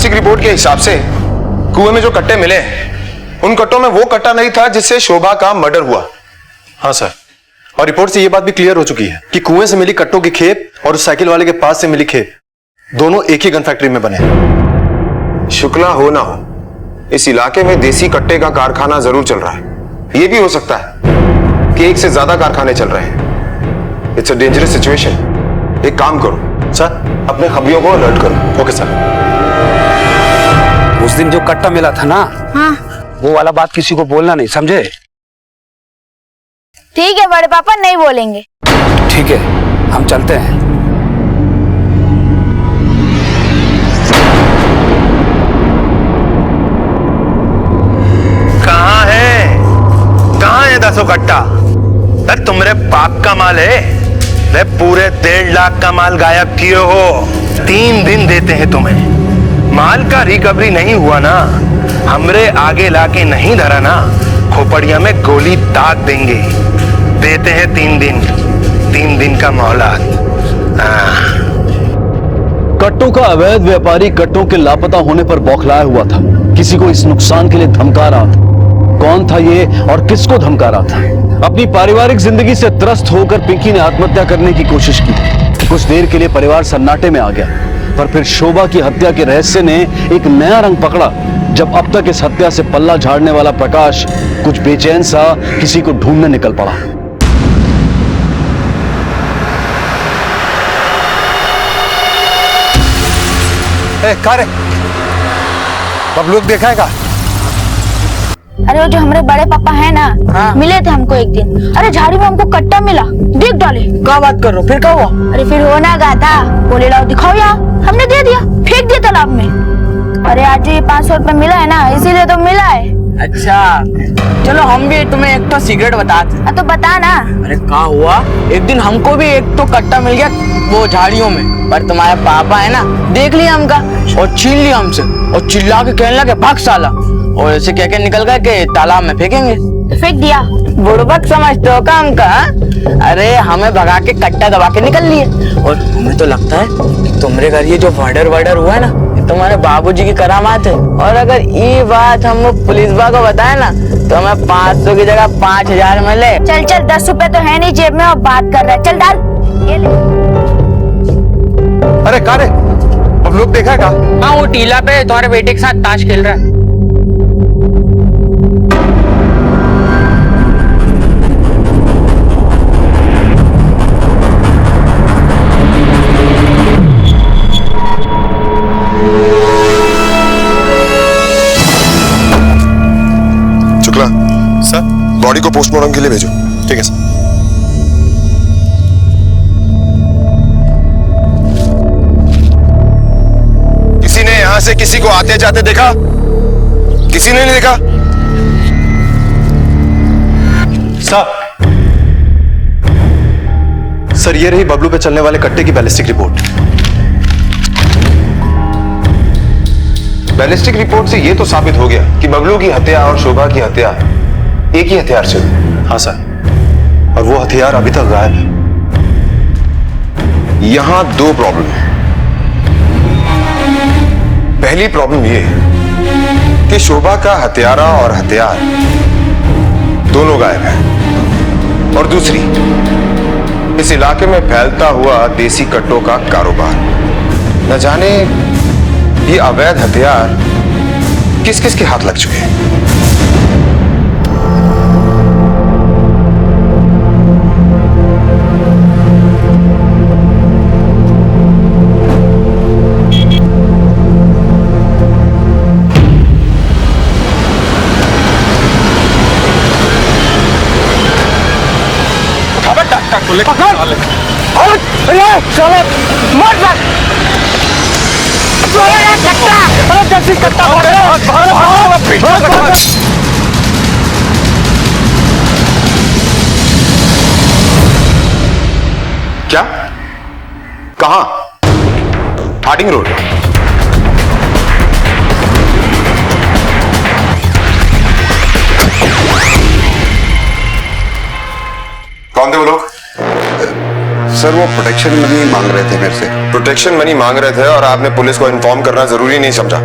Ballistic report के हिसाब से कुएं में जो कट्टे मिले उन कट्टों में वो कट्टा नहीं था जिससे शोभा का मर्डर हुआ। हाँ सर, और रिपोर्ट से ये बात भी क्लियर हो चुकी है कि कुएं से मिली कट्टों की खेप और उस साइकिल वाले के पास से मिली खेप दोनों एक ही गन फैक्ट्री में बने। शुक्ला हो ना हो, इस इलाके में देसी कट्टे का कारखाना जरूर चल रहा है। ये भी हो सकता है कि एक से ज्यादा कारखाने चल रहे हैं। It's a dangerous situation. एक काम करो सर, अपने खबियों को अलर्ट करो। Okay sir. उस दिन जो कट्टा मिला था ना, हाँ वो वाला बात किसी को बोलना नहीं, समझे? ठीक है बड़े पापा, नहीं बोलेंगे। ठीक है, हम चलते हैं। कहाँ है 10 कट्टा? अरे तुम्हारे बाप का माल है। रे पूरे 1.5 लाख का माल गायब किए हो। 3 दिन देते हैं तुम्हें। माल का रिकवरी नहीं हुआ ना, हमरे आगे लाके नहीं धरा ना, खोपड़िया में गोली दाग देंगे। देते हैं 3 दिन का मोहलत। कट्टों का अवैध व्यापारी कट्टों के लापता होने पर बौखलाया हुआ था। किसी को इस नुकसान के लिए धमका रहा था। कौन था ये और किसको धमका रहा था? अपनी पारिवारिक जिंदगी से त्रस्त होकर पिंकी ने आत्महत्या करने की कोशिश की। कुछ देर के लिए परिवार सन्नाटे में आ गया, पर फिर शोभा की हत्या के रहस्य ने एक नया रंग पकड़ा जब अब तक इस हत्या से पल्ला झाड़ने वाला प्रकाश कुछ बेचैन सा किसी को ढूंढने निकल पड़ा। बबलू देखा है का? अरे वो जो हमारे बड़े पापा है ना, हाँ। मिले थे हमको एक दिन। अरे झाड़ी में हमको कट्टा मिला, देख डाले। क्या बात कर रहे हो? फिर क्या हुआ? अरे फिर होना क्या था, बोले लाओ दिखाओ यहाँ। हमने दे दिया, फेंक दिया तालाब में। अरे आज जो ये 500 रुपए मिला है ना, इसीलिए तो मिला है। अच्छा, चलो हम भी तुम्हें एक तो सीक्रेट बताते। तो बता ना। अरे क्या हुआ, एक दिन हमको भी एक तो कट्टा मिल गया वो झाड़ियों में, पर तुम्हारे पापा है ना, देख लिया हमका और छीन लिया हमसे और चिल्ला के कहने लगे भाग साला, और ऐसे कह के निकल गए कि तालाब में फेंकेंगे। फेंक दिया। बुड़बक समझते हो का हमका? अरे हमें भगा के कट्टा दबा के निकल लिए। और हमें तो लगता है कि तुम्हारे घर ये जो मर्डर हुआ है ना, तुम्हारे बाबूजी की करामात है। और अगर ये बात हम पुलिस बा को बताए ना, तो हमें 500 की जगह 5000 मिले। चल चल, 10 रुपए तो है नहीं जेब में और बात कर रहा है। चल डाल ये ले। अरे का रे, अब लोग देखा है का? हाँ, वो टीला पे तुम्हारे बेटे के साथ ताश खेल रहा है। शुक्ला सर, बॉडी को पोस्टमार्टम के लिए भेजो। ठीक है सर। किसी ने यहां से किसी को आते जाते देखा? किसी ने नहीं देखा? सर, ये रही बबलू पे चलने वाले कट्टे की बैलिस्टिक रिपोर्ट। बैलिस्टिक रिपोर्ट से यह तो साबित हो गया कि बबलू की हत्या और शोभा की हत्या एक ही हथियार से हुई। हाँ सर, और वो हथियार अभी तक गायब है। यहां 2 प्रॉब्लम है। पहली प्रॉब्लम यह है कि शोभा का हत्यारा और हथियार दोनों गायब हैं। और दूसरी, इस इलाके में फैलता हुआ देसी कट्टों का कारोबार। न जाने ये अवैध हथियार किस किस के हाथ लग चुके हैं। क्या? कहां? Harding road. कौन थे वो लोग? सर वो प्रोटेक्शन मनी मांग रहे थे मेरे से। प्रोटेक्शन मनी मांग रहे थे और आपने पुलिस को इन्फॉर्म करना जरूरी नहीं समझा।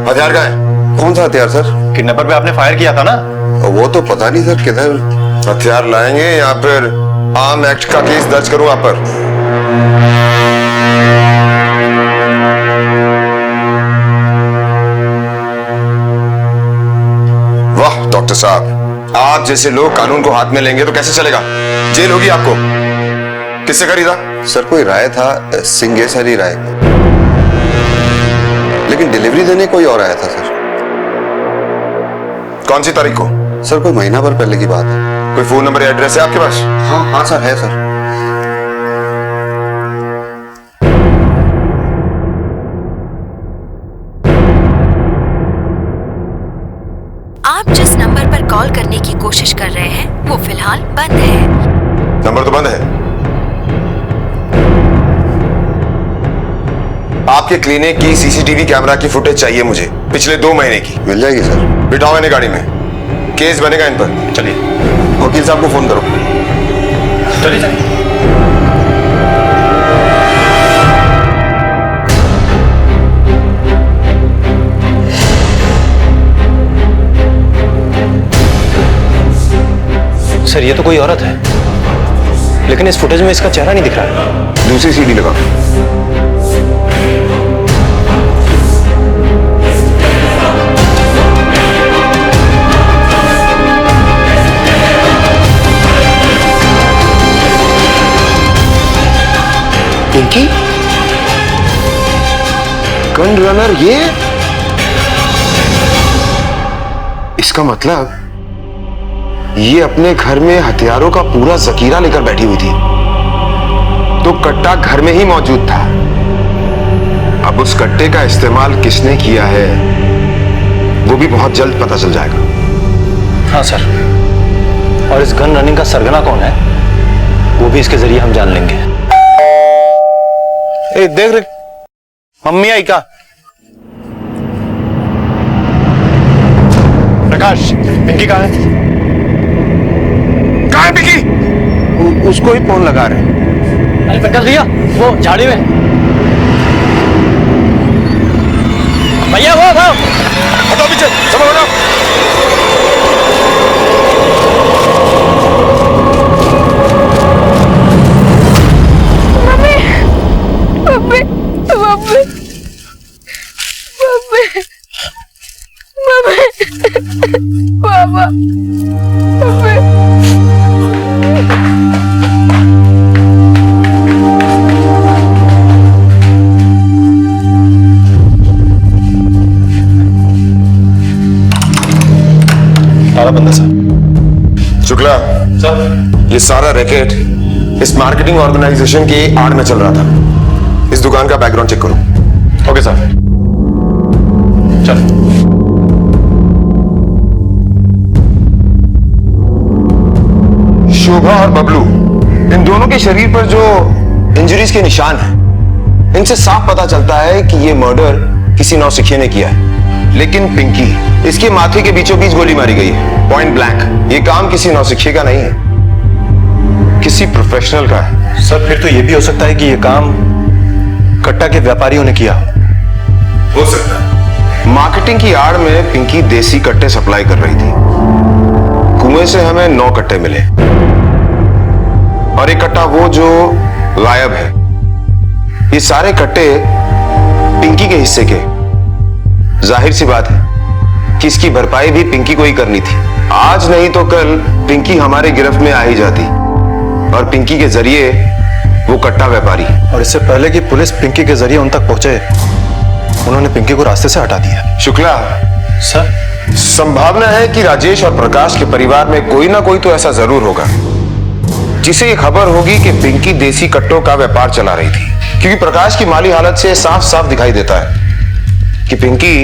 हथियार कहाँ है? कौन सा हथियार सर? किडनैपर पे आपने फायर किया था ना? वो तो पता नहीं सर किधर। हथियार लाएंगे या फिर आर्म एक्ट का केस दर्ज करूं आप पर? वाह डॉक्टर साहब, आप जैसे लोग कानून को हाथ में लेंगे तो कैसे चलेगा? जेल होगी आपको। किससे खरीदा? सर कोई राय था, सिंगेसरी राय, लेकिन डिलीवरी देने कोई और आया था सर। कौन सी तारीख को? सर कोई महीना भर पहले की बात है। कोई फोन नंबर या एड्रेस है आपके पास? हाँ हाँ सर है सर। आप जिस नंबर पर कॉल करने की कोशिश कर रहे हैं वो फिलहाल बंद है। नंबर तो बंद है। आपके क्लिनिक की सीसीटीवी कैमरा की फुटेज चाहिए मुझे, पिछले 2 महीने की। मिल जाएगी सर। बिठाओ इन्हें गाड़ी में, केस बनेगा इन पर। चलिए वकील साहब को फोन करो। चलिए चलिए। सर ये तो कोई औरत है, लेकिन इस फुटेज में इसका चेहरा नहीं दिख रहा है। दूसरी सीडी लगा। पिंकी गन रनर, ये इसका मतलब ये अपने घर में हथियारों का पूरा जखीरा लेकर बैठी हुई थी, तो कट्टा घर में ही मौजूद था। अब उस कट्टे का इस्तेमाल किसने किया है वो भी बहुत जल्द पता चल जाएगा। हाँ सर, और इस गन रनिंग का सरगना कौन है वो भी इसके जरिए हम जान लेंगे। ए, देख रे, मम्मी आई क्या? प्रकाश, पिंकी कहाँ है? कहाँ है पिंकी? उसको ही फोन लगा रहे। अरे प्रकाश भैया, वो झाड़ी में। भैया वो हटाओ पीछे, सब हटाओ। Mummy mummy mummy mummy papa mummy. ताला बंद है सर। शुक्ला सर ये सारा रैकेट इस मार्केटिंग ऑर्गेनाइजेशन की आड़ में चल रहा था। इस दुकान का बैकग्राउंड चेक करो। ओके सर, चल। शोभा और बबलू, इन दोनों के शरीर पर जो इंजरीज के निशान हैं, इनसे साफ पता चलता है कि ये मर्डर किसी नौसिखिए ने किया है। लेकिन पिंकी, इसके माथे के बीचों बीच गोली मारी गई है, पॉइंट ब्लैंक। ये काम किसी नौसिखिए का नहीं है, किसी प्रोफेशनल का है। सर फिर तो ये भी हो सकता है कि ये काम कट्टा के व्यापारियों ने किया। हो सकता है। मार्केटिंग की आड़ में पिंकी देसी कट्टे सप्लाई कर रही थी। कुएं से हमें 9 कट्टे मिले और एक कट्टा वो जो गायब है। ये सारे कट्टे पिंकी के हिस्से के। जाहिर सी बात है कि इसकी भरपाई भी पिंकी को ही करनी थी। आज नहीं तो कल पिंकी हमारे गिरफ्त में आ ही जाती और पिंकी के जरिए वो कट्टा व्यापारी। और इससे पहले कि पुलिस पिंकी के जरिए उन तक पहुंचे, उन्होंने पिंकी को रास्ते से हटा दिया। शुक्ला सर, संभावना है कि राजेश और प्रकाश के परिवार में कोई ना कोई तो ऐसा जरूर होगा जिसे ये खबर होगी कि पिंकी देसी कट्टों का व्यापार चला रही थी, क्योंकि प्रकाश की माली हालत से साफ साफ दिखाई देता है कि पिंकी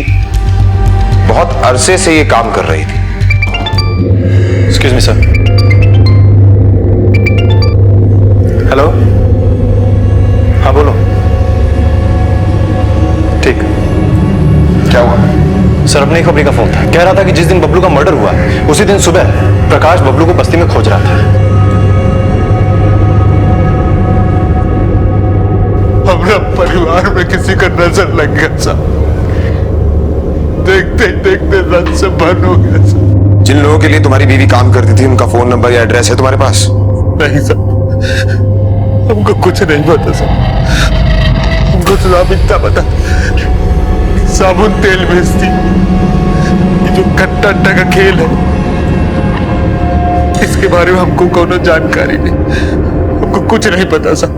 बहुत अरसे से ये काम कर रही थी। Excuse me sir. हेलो, हाँ बोलो। ठीक, क्या हुआ? सर अपने ही खबरी का फोन था, कह रहा था कि जिस दिन बबलू का मर्डर हुआ उसी दिन सुबह प्रकाश बबलू को बस्ती में खोज रहा था। नजर लग गया साहब। देखते देखते रन से बर्न हो गया साहब। जिन लोगों के लिए तुम्हारी बीवी काम करती थी उनका फोन नंबर या एड्रेस है तुम्हारे पास? नहीं साहब, हमको कुछ नहीं पता साहब। हमको साहब इतना पता, साबुन तेल बेचती, ये जो कट्टा अट्टा का खेल है इसके बारे में हमको कोनो जानकारी नहीं, हमको कुछ नहीं पता साहब।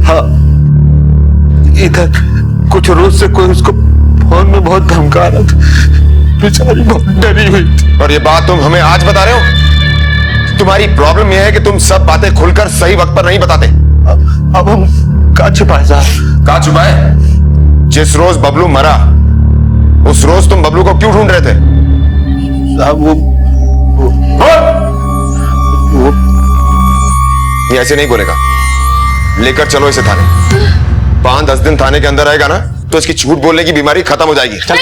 हाँ, इधर कुछ रोज से कोई उसको फोन में बहुत धमका रहा था, बेचारी बहुत डरी हुई थी। और ये बात तुम हमें आज बता रहे हो? तुम्हारी प्रॉब्लम यह है कि तुम सब बातें खुलकर सही वक्त पर नहीं बताते। अब हम कहाँ छुपाए साहब? कहाँ छुपाए? जिस रोज बबलू मरा उस रोज तुम बबलू को क्यों ढूंढ रहे थे? साहब वो ये ऐसे नहीं बोलेगा। लेकर चलो इसे थाने। 5-10 दिन थाने के अंदर रहेगा ना तो इसकी झूठ बोलने की बीमारी खत्म हो जाएगी। चल।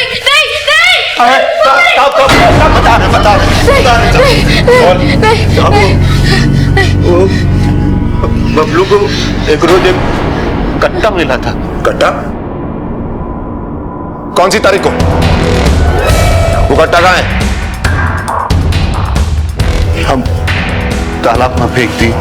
बबलू को एक रोज एक कट्टा मिला था। कट्टा? कौन सी तारीख को? वो कट्टा कहाँ है? हम तालाब में फेंक दी।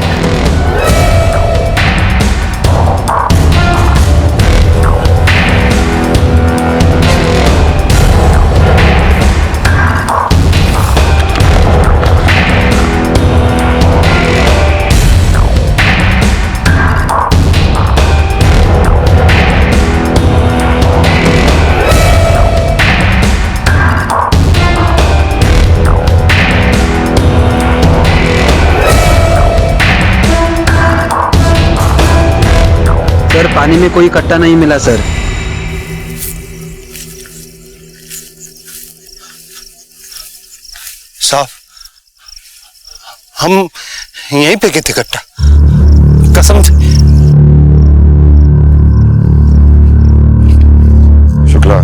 सर पानी में कोई कट्टा नहीं मिला सर। साहब हम यहीं पे गए थे कट्टा, कसम से। शुक्ला,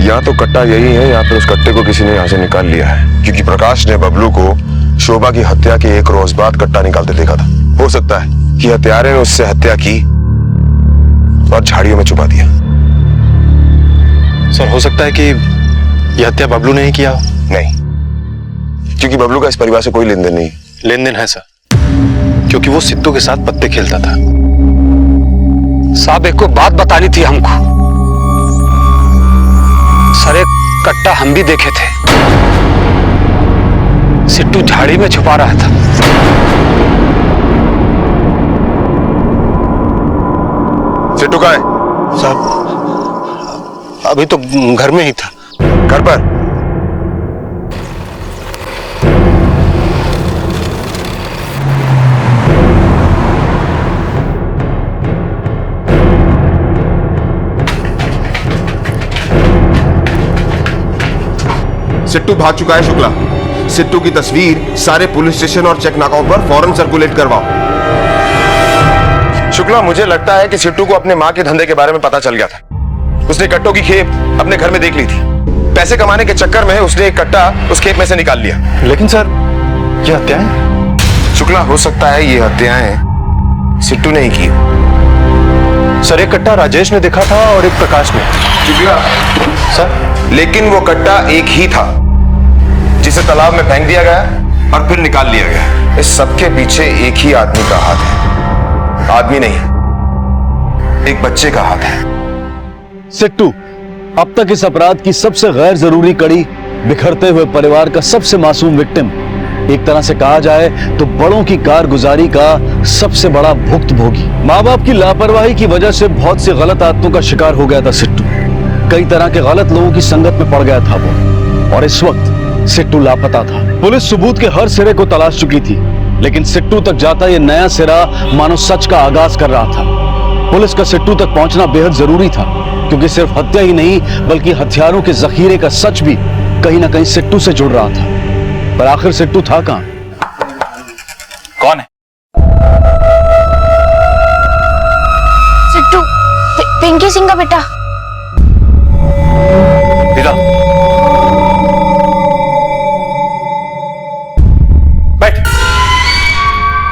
या तो कट्टा यही है या फिर उस कट्टे को किसी ने यहां से निकाल लिया है, क्योंकि प्रकाश ने बबलू को शोभा की हत्या के एक रोज बाद कट्टा निकालते देखा था। हो सकता है कि हत्यारे ने उससे हत्या की और झाड़ियों में छुपा दिया। सर हो सकता है कि यह हत्या बबलू ने ही किया। नहीं, क्योंकि बबलू का इस परिवार से कोई लेन देन नहीं। लेन देन है सर, क्योंकि वो सिद्धू के साथ पत्ते खेलता था। साहब एक को बात बतानी थी हमको। सर एक कट्टा हम भी देखे थे, सिट्टू झाड़ी में छुपा रहा था। सिट्टू कहाँ है? साहब अभी तो घर में ही था। घर पर? सिट्टू भाग चुका है शुक्ला। सिट्टू की तस्वीर सारे पुलिस स्टेशन और चेक नाकाओं पर फौरन सर्कुलेट करवाओ। शुक्ला, मुझे लगता है कि सिट्टू को अपने मां के धंधे के बारे में पता चल गया था। उसने कट्टों की खेप अपने घर में देख ली थी। पैसे कमाने के चक्कर में उसने एक कट्टा उस खेप में से निकाल लिया। लेकिन सर ये हत्याएं? शुक्ला, हो सकता है ये हत्याएं सिट्टू ने ही की। सर एक कट्टा राजेश ने देखा था और एक प्रकाश ने। शुक्ला सर, लेकिन वो कट्टा एक ही था जिसे तालाब में फेंक दिया गया और फिर निकाल लिया गया। इस सबके पीछे एक ही आदमी का हाथ है। आदमी नहीं, एक बच्चे का हाथ है। सिट्टू अब तक इस अपराध की सबसे गैर जरूरी कड़ी, बिखरते हुए परिवार का सबसे मासूम विक्टिम, एक तरह से कहा जाए तो बड़ों की कारगुजारी का सबसे बड़ा भुक्तभोगी। माँ बाप की लापरवाही की वजह से बहुत सी गलत आदतों का शिकार हो गया था सिट्टू। कई तरह के गलत लोगों की संगत में पड़ गया था वो, और इस वक्त सिट्टू लापता था। पुलिस सबूत के हर सिरे को तलाश चुकी थी, लेकिन सिट्टू तक जाता यह नया सिरा मानो सच का आगाज कर रहा था। पुलिस का सिट्टू तक पहुंचना बेहद जरूरी था, क्योंकि सिर्फ हत्या ही नहीं बल्कि हथियारों के जखीरे का सच भी कहीं ना कहीं सिट्टू से जुड़ रहा था। पर आखिर सिट्टू था कहां? कौन है? सिट्टू, पिंकी सिंह का बेटा। इधर बैठ।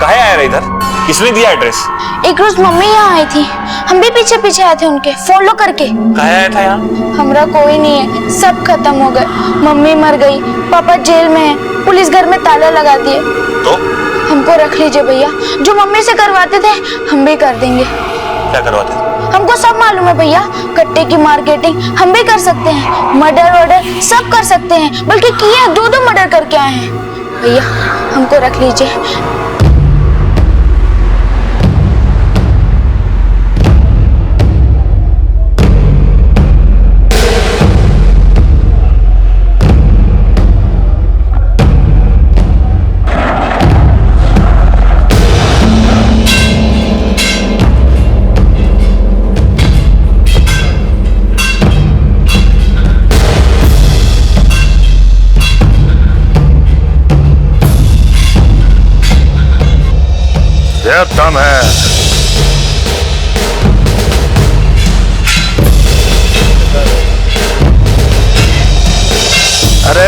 कहाँ आया रे इधर? किसने दिया एड्रेस? एक रोज मम्मी यहाँ आई थी, हम भी पीछे पीछे आए थे उनके, फॉलो करके। कहाँ आया था यहाँ? हमरा कोई नहीं है, सब खत्म हो गए। मम्मी मर गई, पापा जेल में है, पुलिस घर में ताला लगा दिए। तो हमको रख लीजिए भैया, जो मम्मी से करवाते थे हम भी कर देंगे। क्या करवाते थे? हमको सब मालूम है भैया, कट्टे की मार्केटिंग हम भी कर सकते हैं, मर्डर वर्डर सब कर सकते हैं, बल्कि किए 2-2 मर्डर करके आए हैं। भैया हमको रख लीजिए। ये दम है। अरे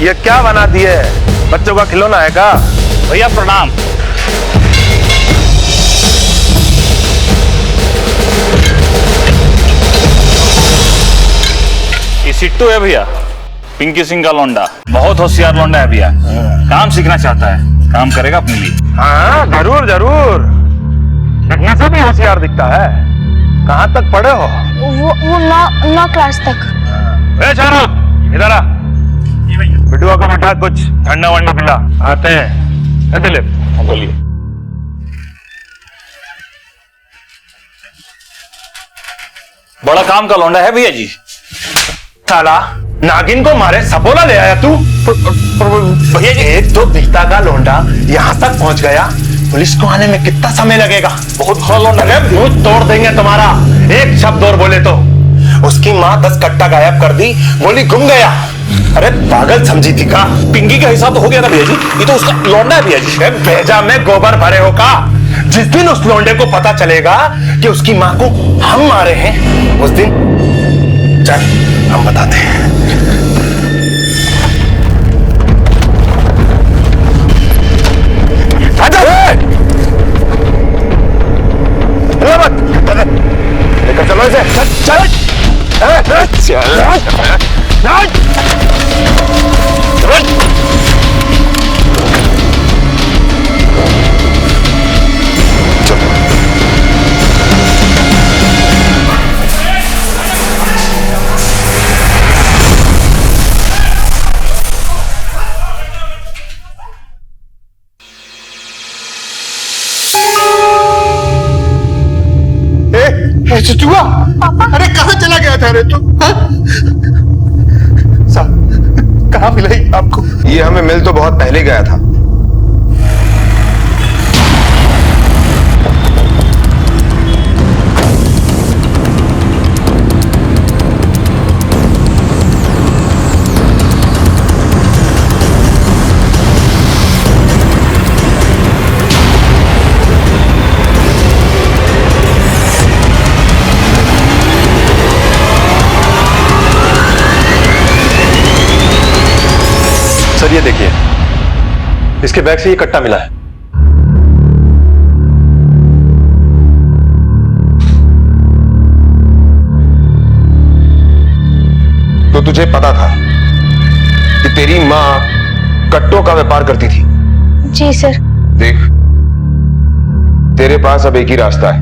ये क्या बना दिए? बच्चों का खिलौना है का? भैया प्रणाम। ये सिट्टू है भैया, पिंकी सिंह का लौंडा। बहुत होशियार लौंडा है भैया, काम सीखना चाहता है, काम करेगा अपने लिए। हाँ जरूर जरूर, दिखने से भी होशियार दिखता है। कहाँ तक पढ़े हो? वो 9 क्लास तक। ए चारा, इधर आ। बिटुआ को बैठा, कुछ ठंडा वंडा पिला। आते हैं। दिलीप बोलिए। बड़ा काम का लौंडा है भैया जी। साला नागिन को मारे सपोला ले आया तू? भैया जी, एक तो दिखता का लौंडा यहाँ तक पहुंच गया, पुलिस को आने में कितना समय लगेगा? बहुत बड़ा लौंडा है, मुंह तोड़ देंगे तुम्हारा एक शब्द और बोले तो। उसकी माँ 10 कट्टा गायब कर दी, बोली गुम गया। अरे पागल समझी थी का? पिंकी का हिसाब तो हो गया ना भैया जी, ये तो उसका लौंडा है भैया जी। भेजा में गोबर भरे हो का? जिस दिन उस लौंडे को पता चलेगा कि उसकी माँ को हम मारे हैं, उस दिन चल हम बताते हैं। लेकर चलो इसे। चल चुआ, अरे कहाँ चला गया था रे तू? कहाँ मिला आपको? ये हमें मिल तो बहुत पहले गया था। सर ये देखिए, इसके बैग से ये कट्टा मिला है। तो तुझे पता था कि तेरी मां कट्टों का व्यापार करती थी? जी सर। देख, तेरे पास अब एक ही रास्ता है,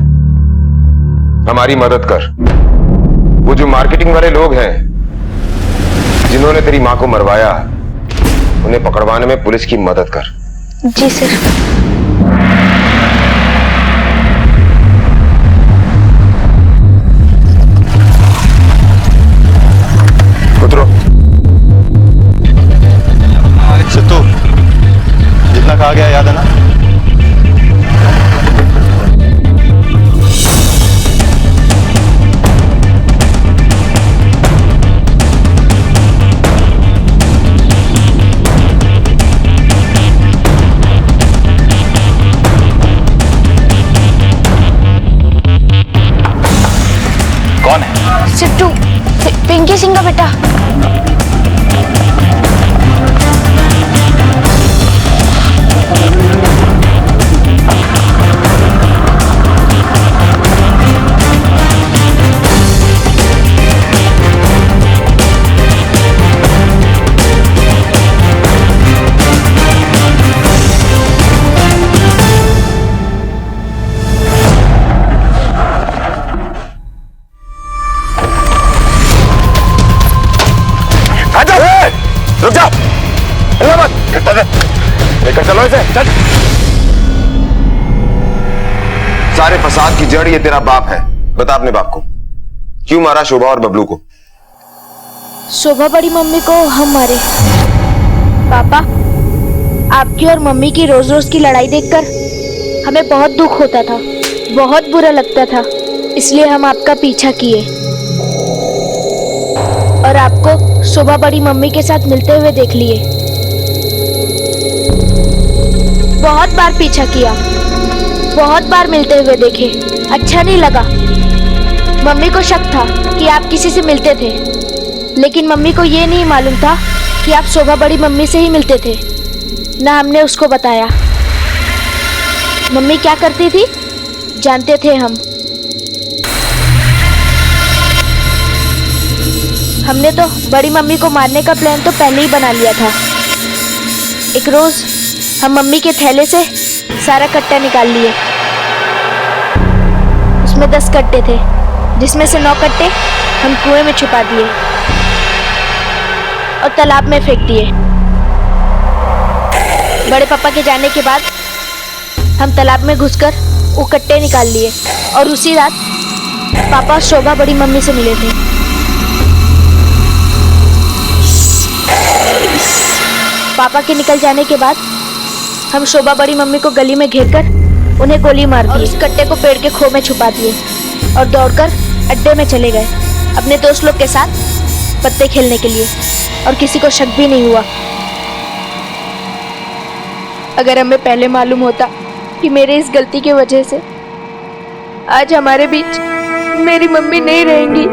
हमारी मदद कर। वो जो मार्केटिंग वाले लोग हैं जिन्होंने तेरी मां को मरवाया, उन्हें पकड़वाने में पुलिस की मदद कर। जी सर। उतरो। सिद्धू, जितना कहा गया याद है ना? कौन है? सिट्टू, पिंकी सिंह का बेटा। कट्टा दे, लेकर चलो इसे, चल। सारे फसाद की जड़ ये तेरा बाप है। बता अपने बाप को क्यों मारा शोभा और बबलू को? शोभा बड़ी मम्मी को हम मारे। पापा, आपकी और मम्मी की रोज रोज की लड़ाई देखकर हमें बहुत दुख होता था, बहुत बुरा लगता था, इसलिए हम आपका पीछा किए और आपको शोभा बड़ी मम्मी के साथ मिलते हुए देख लिए। बहुत बार पीछा किया, बहुत बार मिलते हुए देखे, अच्छा नहीं लगा। मम्मी को शक था कि आप किसी से मिलते थे, लेकिन मम्मी को ये नहीं मालूम था कि आप शोभा बड़ी मम्मी से ही मिलते थे। ना हमने उसको बताया। मम्मी क्या करती थी जानते थे हम। हमने तो बड़ी मम्मी को मारने का प्लान तो पहले ही बना लिया था। एक रोज हम मम्मी के थैले से सारा कट्टा निकाल लिए। उसमें 10 कट्टे थे, जिसमें से 9 कट्टे हम कुएं में छुपा दिए और तालाब में फेंक दिए। बड़े पापा के जाने के बाद हम तालाब में घुसकर वो कट्टे निकाल लिए और उसी रात पापा शोभा बड़ी मम्मी से मिले थे। पापा के निकल जाने के बाद हम शोभा बड़ी मम्मी को गली में घेरकर उन्हें गोली मार दी और उस कट्टे को पेड़ के खो में छुपा दिए और दौड़कर अड्डे में चले गए अपने दोस्त लोग के साथ पत्ते खेलने के लिए, और किसी को शक भी नहीं हुआ। अगर हमें पहले मालूम होता कि मेरे इस गलती की वजह से आज हमारे बीच मेरी मम्मी नहीं रहेंगी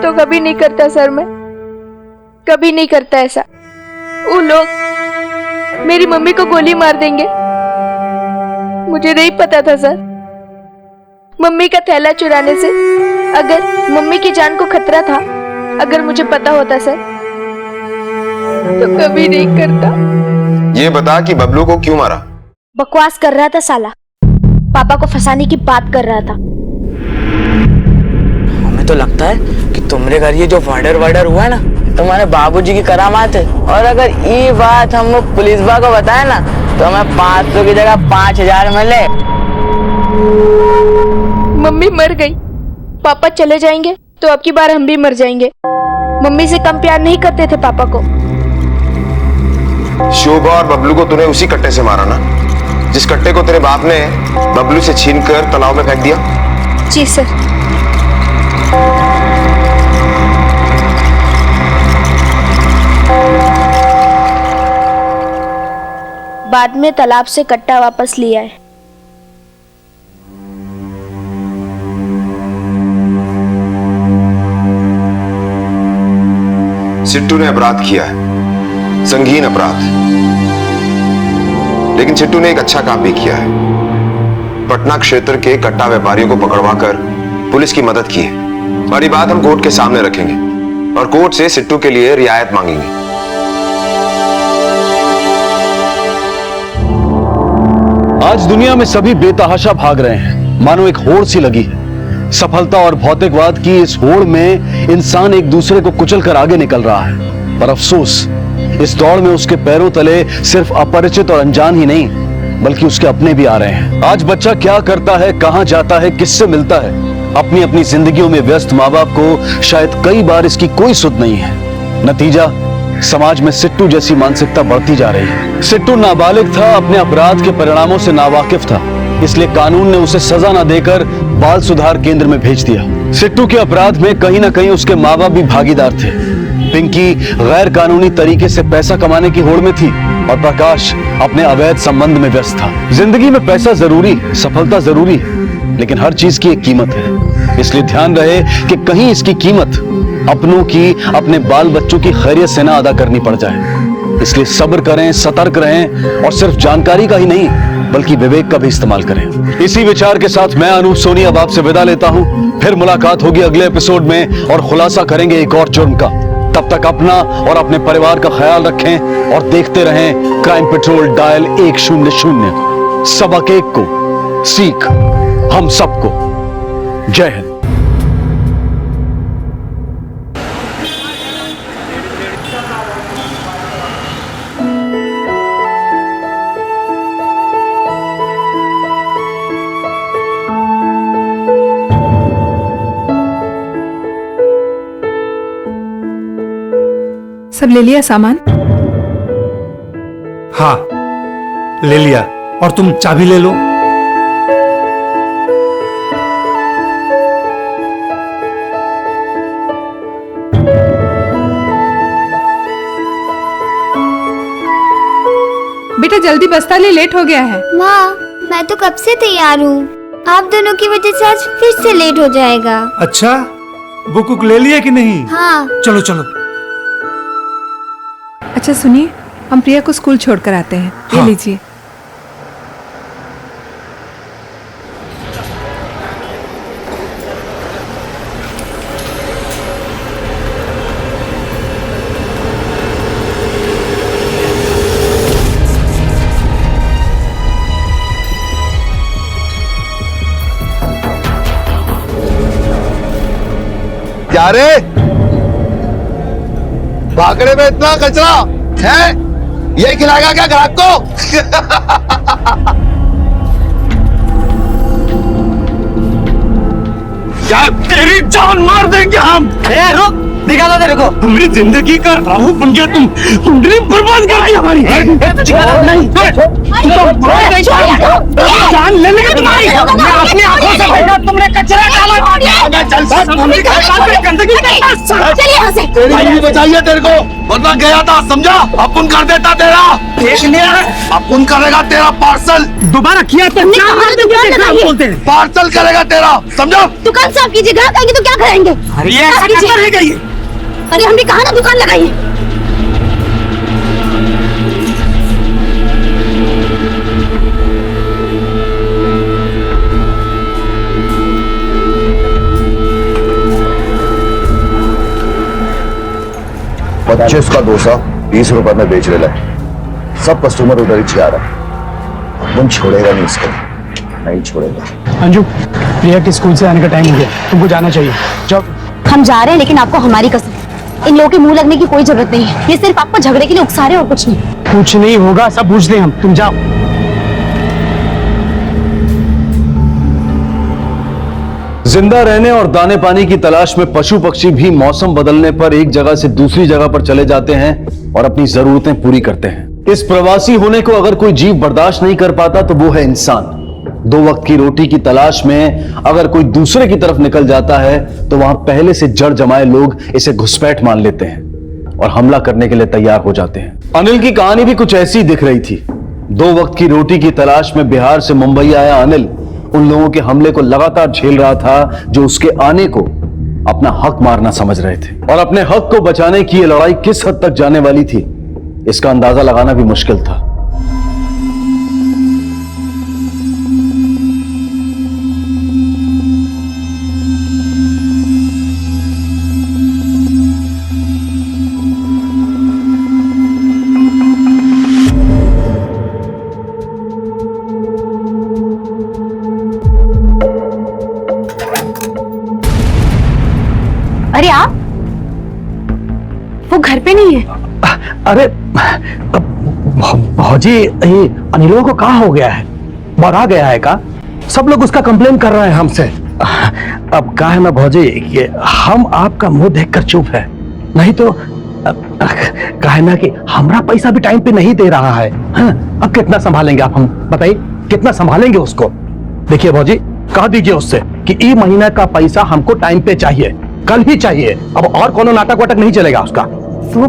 तो कभी नहीं करता सर, मैं कभी नहीं करता ऐसा। वो लोग मेरी मम्मी को गोली मार देंगे, मुझे नहीं पता था सर। मम्मी का थैला चुराने से अगर मम्मी की जान को खतरा था, अगर मुझे पता होता सर तो कभी नहीं करता। ये बता कि बबलू को क्यों मारा? बकवास कर रहा था साला, पापा को फंसाने की बात कर रहा था। हमें तो लगता है कि तुम्हारे घर ये जो मर्डर हुआ है ना, तुम्हारे बाबूजी की करामात है। और अगर ये बात हम लोग पुलिस वालों को बताए ना तो हमें 500 की जगह 5000 मिले। मम्मी मर गई, पापा चले जाएंगे तो अब की बार हम भी मर जाएंगे। मम्मी से कम प्यार नहीं करते थे पापा को। शोभा और बबलू को तूने उसी कट्टे से मारा ना, जिस कट्टे को तेरे बाप ने बबलू से छीनकर तालाब में फेंक दिया? जी सर। बाद में तालाब से कट्टा वापस लिया है। सिट्टू ने अपराध किया है, संगीन अपराध, लेकिन सिट्टू ने एक अच्छा काम भी किया है। पटना क्षेत्र के कट्टा व्यापारियों को पकड़वाकर पुलिस की मदद की है और ये बात हम कोर्ट के सामने रखेंगे और कोर्ट से सिट्टू के लिए रियायत मांगेंगे। आज दुनिया में सभी बेतहाशा भाग रहे हैं, मानो एक होड़ सी लगी है। सफलता और भौतिकवाद की इस होड़ में इंसान एक दूसरे को कुचल कर आगे निकल रहा है, पर अफसोस इस दौड़ में उसके पैरों तले सिर्फ अपरिचित और अनजान ही नहीं बल्कि उसके अपने भी आ रहे हैं। आज बच्चा क्या करता है, कहां जाता है, किससे मिलता है, अपनी अपनी जिंदगियों में व्यस्त माँ बाप को शायद कई बार इसकी कोई सुध नहीं है। नतीजा, समाज में सिट्टू जैसी मानसिकता बढ़ती जा रही है। सिट्टू नाबालिग था, अपने अपराध के परिणामों से नावाकिफ था, इसलिए कानून ने उसे सजा न देकर बाल सुधार केंद्र में भेज दिया। सिट्टू के अपराध में कहीं ना कहीं उसके माँ बाप भी भागीदार थे। पिंकी गैर कानूनी तरीके से पैसा कमाने की होड़ में थी और प्रकाश अपने अवैध संबंध में व्यस्त था। जिंदगी में पैसा जरूरी है, सफलता जरूरी है, लेकिन हर चीज की एक कीमत है। इसलिए ध्यान रहे कि कहीं इसकी कीमत अपनों की, अपने बाल बच्चों की खैरियत से ना अदा करनी पड़ जाए। इसलिए सब्र करें, सतर्क रहें और सिर्फ जानकारी का ही नहीं बल्कि विवेक का भी इस्तेमाल करें। इसी विचार के साथ मैं अनूप सोनी अब आपसे विदा लेता हूं। फिर मुलाकात होगी अगले एपिसोड में और खुलासा करेंगे एक और जुर्म का। तब तक अपना और अपने परिवार का ख्याल रखें और देखते रहें क्राइम पेट्रोल डायल 100। सबक एक को, सीख हम सबको। जय हिंद। सब ले लिया सामान? हाँ ले लिया, और तुम चाबी ले लो। बेटा जल्दी बस्ता ले, लेट हो गया है। माँ मैं तो कब से तैयार हूँ, आप दोनों की वजह से आज फिर से लेट हो जाएगा। अच्छा बुक उक ले लिया कि नहीं? हाँ। चलो चलो। अच्छा सुनिए, हम प्रिया को स्कूल छोड़कर आते हैं। ये लीजिए। क्या रे, भागड़े में इतना कचरा है, ये खिलाएगा क्या ग्राहक को? क्या तेरी जान मार देंगे हम। रुक, दिखा दो तेरे को। हमारी जिंदगी का राहु बन गया तुम, कुंडली बर्बाद कर दी हमारी। जान लेने का तुम्हारी, अपनी आंखों से देखा तुमने कचरा डाला। तेरी बचाइए तेरे को, वरना गया था समझा, अपुन कर देता तेरा। देख लिया, अपुन करेगा तेरा पार्सल। दोबारा किया तो पार्सल करेगा तेरा, समझो। दुकान साफ कीजिए, ग्राहक आएंगे तो क्या करेंगे? अरे हमने कहा ना दुकान लगाइए। पच्चीस का डोसा 20 रुपए में बेच रहे हैं, सब कस्टमर उधर ही जा रहा है। तुम छोड़ेगा नहीं इसको, नहीं छोड़ेगा। अंजू, प्रिया के स्कूल से आने का टाइम हो गया, तुमको जाना चाहिए। जब हम जा रहे हैं, लेकिन आपको हमारी कसम, इन लोगों के मुंह लगने की कोई जरूरत नहीं है। ये सिर्फ आपको झगड़े के लिए उकसा रहे और कुछ नहीं। कुछ नहीं होगा, सब पूछ लें हम, तुम जाओ। जिंदा रहने और दाने पानी की तलाश में पशु पक्षी भी मौसम बदलने पर एक जगह से दूसरी जगह पर चले जाते हैं और अपनी जरूरतें पूरी करते हैं। इस प्रवासी होने को अगर कोई जीव बर्दाश्त नहीं कर पाता तो वो है इंसान। 2 वक्त की रोटी की तलाश में अगर कोई दूसरे की तरफ निकल जाता है तो वहां पहले से जड़ जमाए लोग इसे घुसपैठ मान लेते हैं और हमला करने के लिए तैयार हो जाते हैं। अनिल की कहानी भी कुछ ऐसी दिख रही थी। 2 वक्त की रोटी की तलाश में बिहार से मुंबई आया अनिल उन लोगों के हमले को लगातार झेल रहा था जो उसके आने को अपना हक मारना समझ रहे थे, और अपने हक को बचाने की ये लड़ाई किस हद तक जाने वाली थी इसका अंदाजा लगाना भी मुश्किल था। अरे आप, वो घर पे नहीं है। अरे भौजी, ये अनिलों को कहाँ हो गया है? बढ़ा गया है का? सब लोग उसका कंप्लेन कर रहे हैं हमसे। अब कहा है ना भौजी, ये हम आपका मुंह देखकर चुप है, नहीं तो कहा है ना कि हमारा पैसा भी टाइम पे नहीं दे रहा है। हाँ, अब कितना संभालेंगे आप, हम बताइए कितना संभालेंगे उसको? देखिए भौजी, कह दीजिए उससे कि ई महीना का पैसा हमको टाइम पे चाहिए, कल ही चाहिए। अब और कोनो नाटक वाटक नहीं चलेगा उसका। वो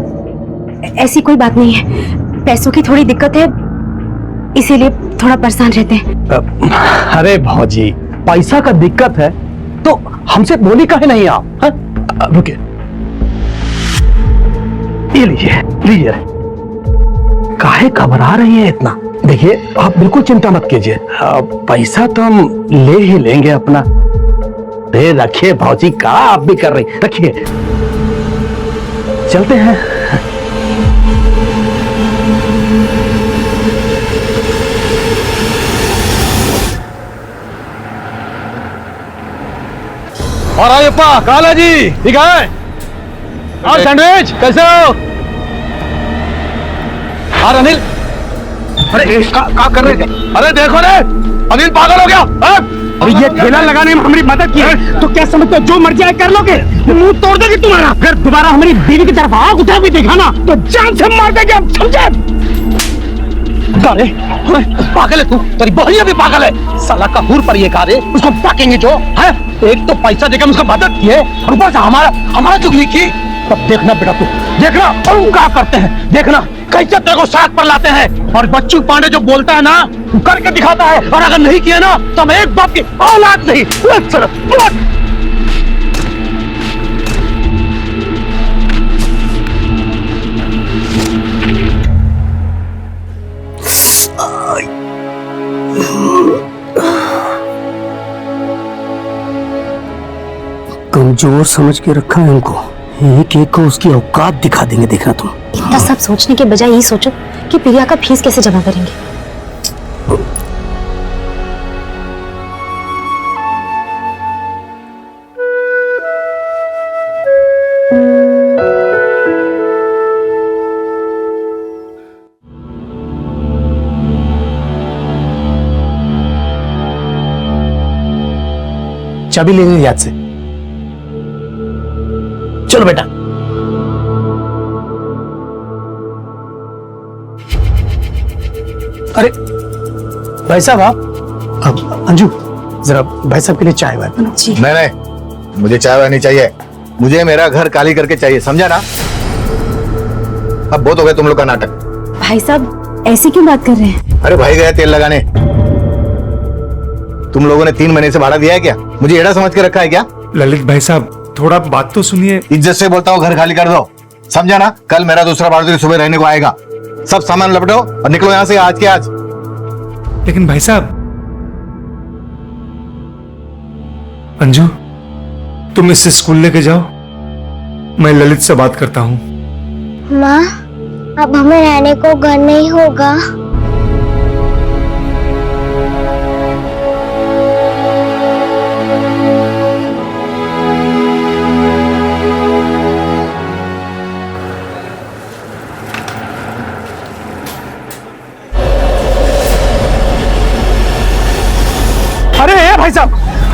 ऐसी कोई बात नहीं है, पैसों की थोड़ी दिक्कत है, इसीलिए थोड़ा परेशान रहते हैं। अरे भौजी, पैसा का दिक्कत है तो हमसे बोली काहे नहीं आप? रुकिए, ये लीजिए लीजिए। काहे घबरा रही है इतना? देखिए आप बिल्कुल चिंता मत कीजिए, पैसा तो हम ले ही लेंगे अपना। अरे रखिए भौजी, का आप भी कर रही, रखिए। चलते हैं। और आयप्पा, काला जी ठीक है? और सैंडविच कैसे हो? और अनिल, अरे का कर रहे थे? अरे देखो रे, अनिल पागल हो गया। और ये ठेला लगाने में हमारी मदद की है तो क्या समझते हो जो मर्जी आए कर लोगे? मुंह तोड़ देगी तुम्हारा। अगर दोबारा हमारी बीवी की तरफ आग उठा भी देखा ना तो जान से मार देंगे हम, समझे? अरे पागल है तू, तेरी बहनिया भी पागल है। साला कपूर पर ये कारे उसको पाकेंगे जो है। एक तो पैसा देकर उसको मदद की है और ऊपर से हमारा चुगली की। तब देखना बेटा तू, देखना और क्या करते हैं, देखना कैसे तेरे को साथ पर लाते हैं। और बच्चू पांडे जो बोलता है ना करके दिखाता है, और अगर नहीं किया ना तो हम एक बाप की औलाद नहीं। कमजोर समझ के रखा है उनको, एक एक को उसकी औकात दिखा देंगे, देखना तुम। इतना सब सोचने के बजाय यही सोचो कि प्रिया का फीस कैसे जमा करेंगे। चाबी ले याद से। चलो बेटा। अरे भाई साहब अब अंजू जरा भाई साहब के लिए चाय वाय बनाओ। नहीं, मुझे चाय वाय नहीं चाहिए, मुझे मेरा घर खाली करके चाहिए, समझा ना? अब बहुत हो गया तुम लोग का नाटक। भाई साहब ऐसी क्यों बात कर रहे हैं? अरे भाई गया तेल लगाने, तुम लोगों ने 3 महीने से भाड़ा दिया है क्या? मुझे एड़ा समझ के रखा है क्या? ललित भाई साहब थोड़ा बात तो सुनिए। इज्जत से बोलता हूँ, घर खाली कर दो, समझा ना? कल मेरा दूसरा भाड़ा सुबह रहने को आएगा। सब सामान लपटो और निकलो यहाँ से आज के आज। लेकिन भाई साहब, अंजू तुम इससे स्कूल लेके जाओ, मैं ललित से बात करता हूँ। माँ अब हमें रहने को घर नहीं होगा। अरे भाई साहब,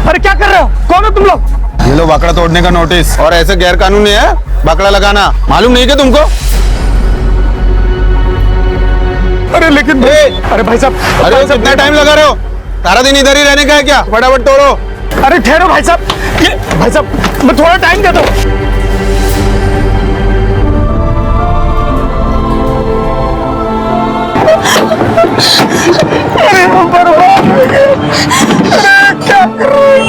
अरे क्या कर रहे हो? कौन हो तुम लोग? ये लो बाकड़ा तोड़ने का नोटिस, और ऐसे गैर कानूनी है बाकड़ा लगाना, मालूम नहीं क्या तुमको? अरे लेकिन अरे भाई साहब, अरे कितना टाइम लगा रहे हो? सारा दिन इधर ही रहने का है क्या? फटाफट तोड़ो। अरे ठहरो भाई साहब, ये भाई साहब मैं थोड़ा टाइम दे दो। अरे हम बर्बाद हो गए। अरे क्या कर रहे हो?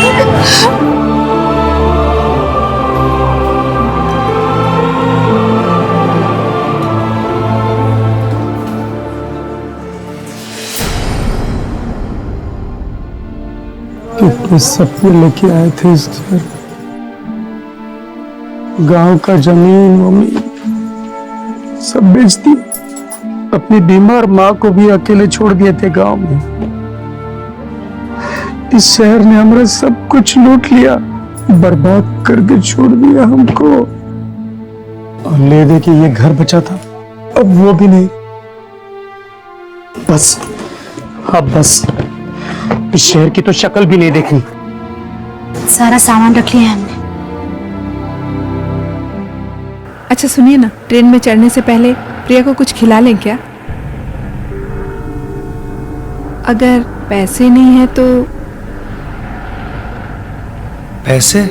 कितने सपने लेके आए थे इस घर, गांव का जमीन वमीन सब बेच दी, अपनी बीमार माँ को भी अकेले छोड़ दिए थे गांव में। इस शहर ने हमारा सब कुछ लूट लिया, बर्बाद करके छोड़ दिया हमको। और ले दे के ये घर बचा था, अब वो भी नहीं। बस अब बस इस शहर की तो शक्ल भी नहीं देखनी। सारा सामान रख लिया हमने। अच्छा सुनिए ना, ट्रेन में चढ़ने से पहले प्रिया को कुछ खिला लें क्या? अगर पैसे नहीं है तो? पैसे?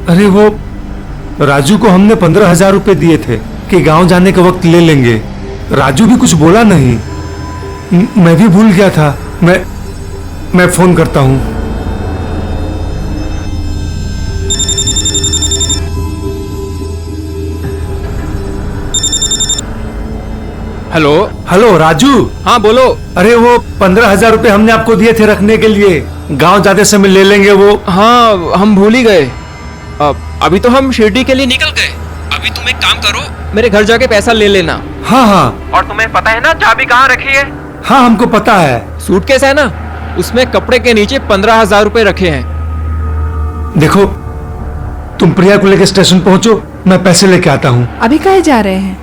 अरे वो राजू को हमने 15,000 रुपए दिए थे कि गांव जाने के वक्त ले लेंगे। राजू भी कुछ बोला नहीं, मैं भी भूल गया था। मैं फोन करता हूं। Hello hello Raju. हाँ बोलो। अरे वो 15,000 रुपए हमने आपको दिए थे रखने के लिए, गांव जाते समय ले लेंगे वो। हाँ हम भूल ही गए। अभी तो हम शिरडी के लिए निकल गए। अभी तुम एक काम करो, मेरे घर जाके पैसा ले लेना। हाँ हाँ। और तुम्हें पता है ना चाबी कहाँ रखी है? हाँ हमको पता है। सूटकेस है ना, उसमें कपड़े के नीचे 15,000 रुपए रखे हैं। देखो तुम प्रिया को लेकर स्टेशन पहुंचो, मैं पैसे लेके आता हूँ। अभी कहाँ जा रहे हैं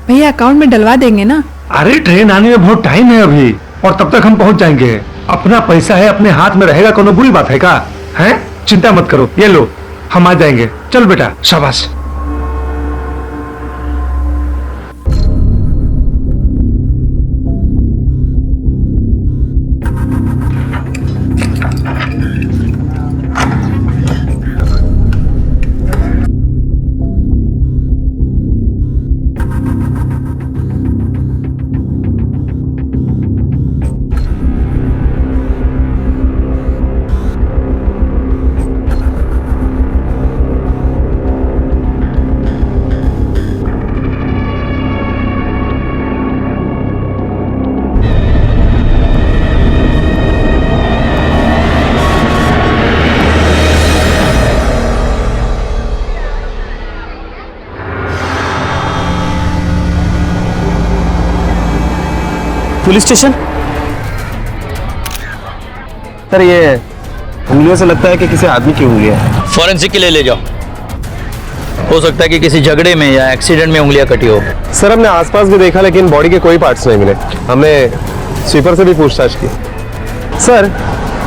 भैया? अकाउंट में डलवा देंगे ना? अरे ट्रेन आने में बहुत टाइम है अभी, और तब तक हम पहुंच जाएंगे। अपना पैसा है, अपने हाथ में रहेगा, कोनो बुरी बात है का? है? चिंता मत करो, ये लो, हम आ जाएंगे। चल बेटा, शाबाश। Police station? सर ये उंगलियों से लगता है कि किसी आदमी की उंगलियां है। फॉरेंसिक के लिए ले जाओ। हो सकता है कि किसी झगड़े में या एक्सीडेंट में उंगलियां कटी हो। सर हमने आसपास भी देखा लेकिन बॉडी के कोई पार्ट्स नहीं मिले। हमने स्वीपर से भी पूछताछ की। सर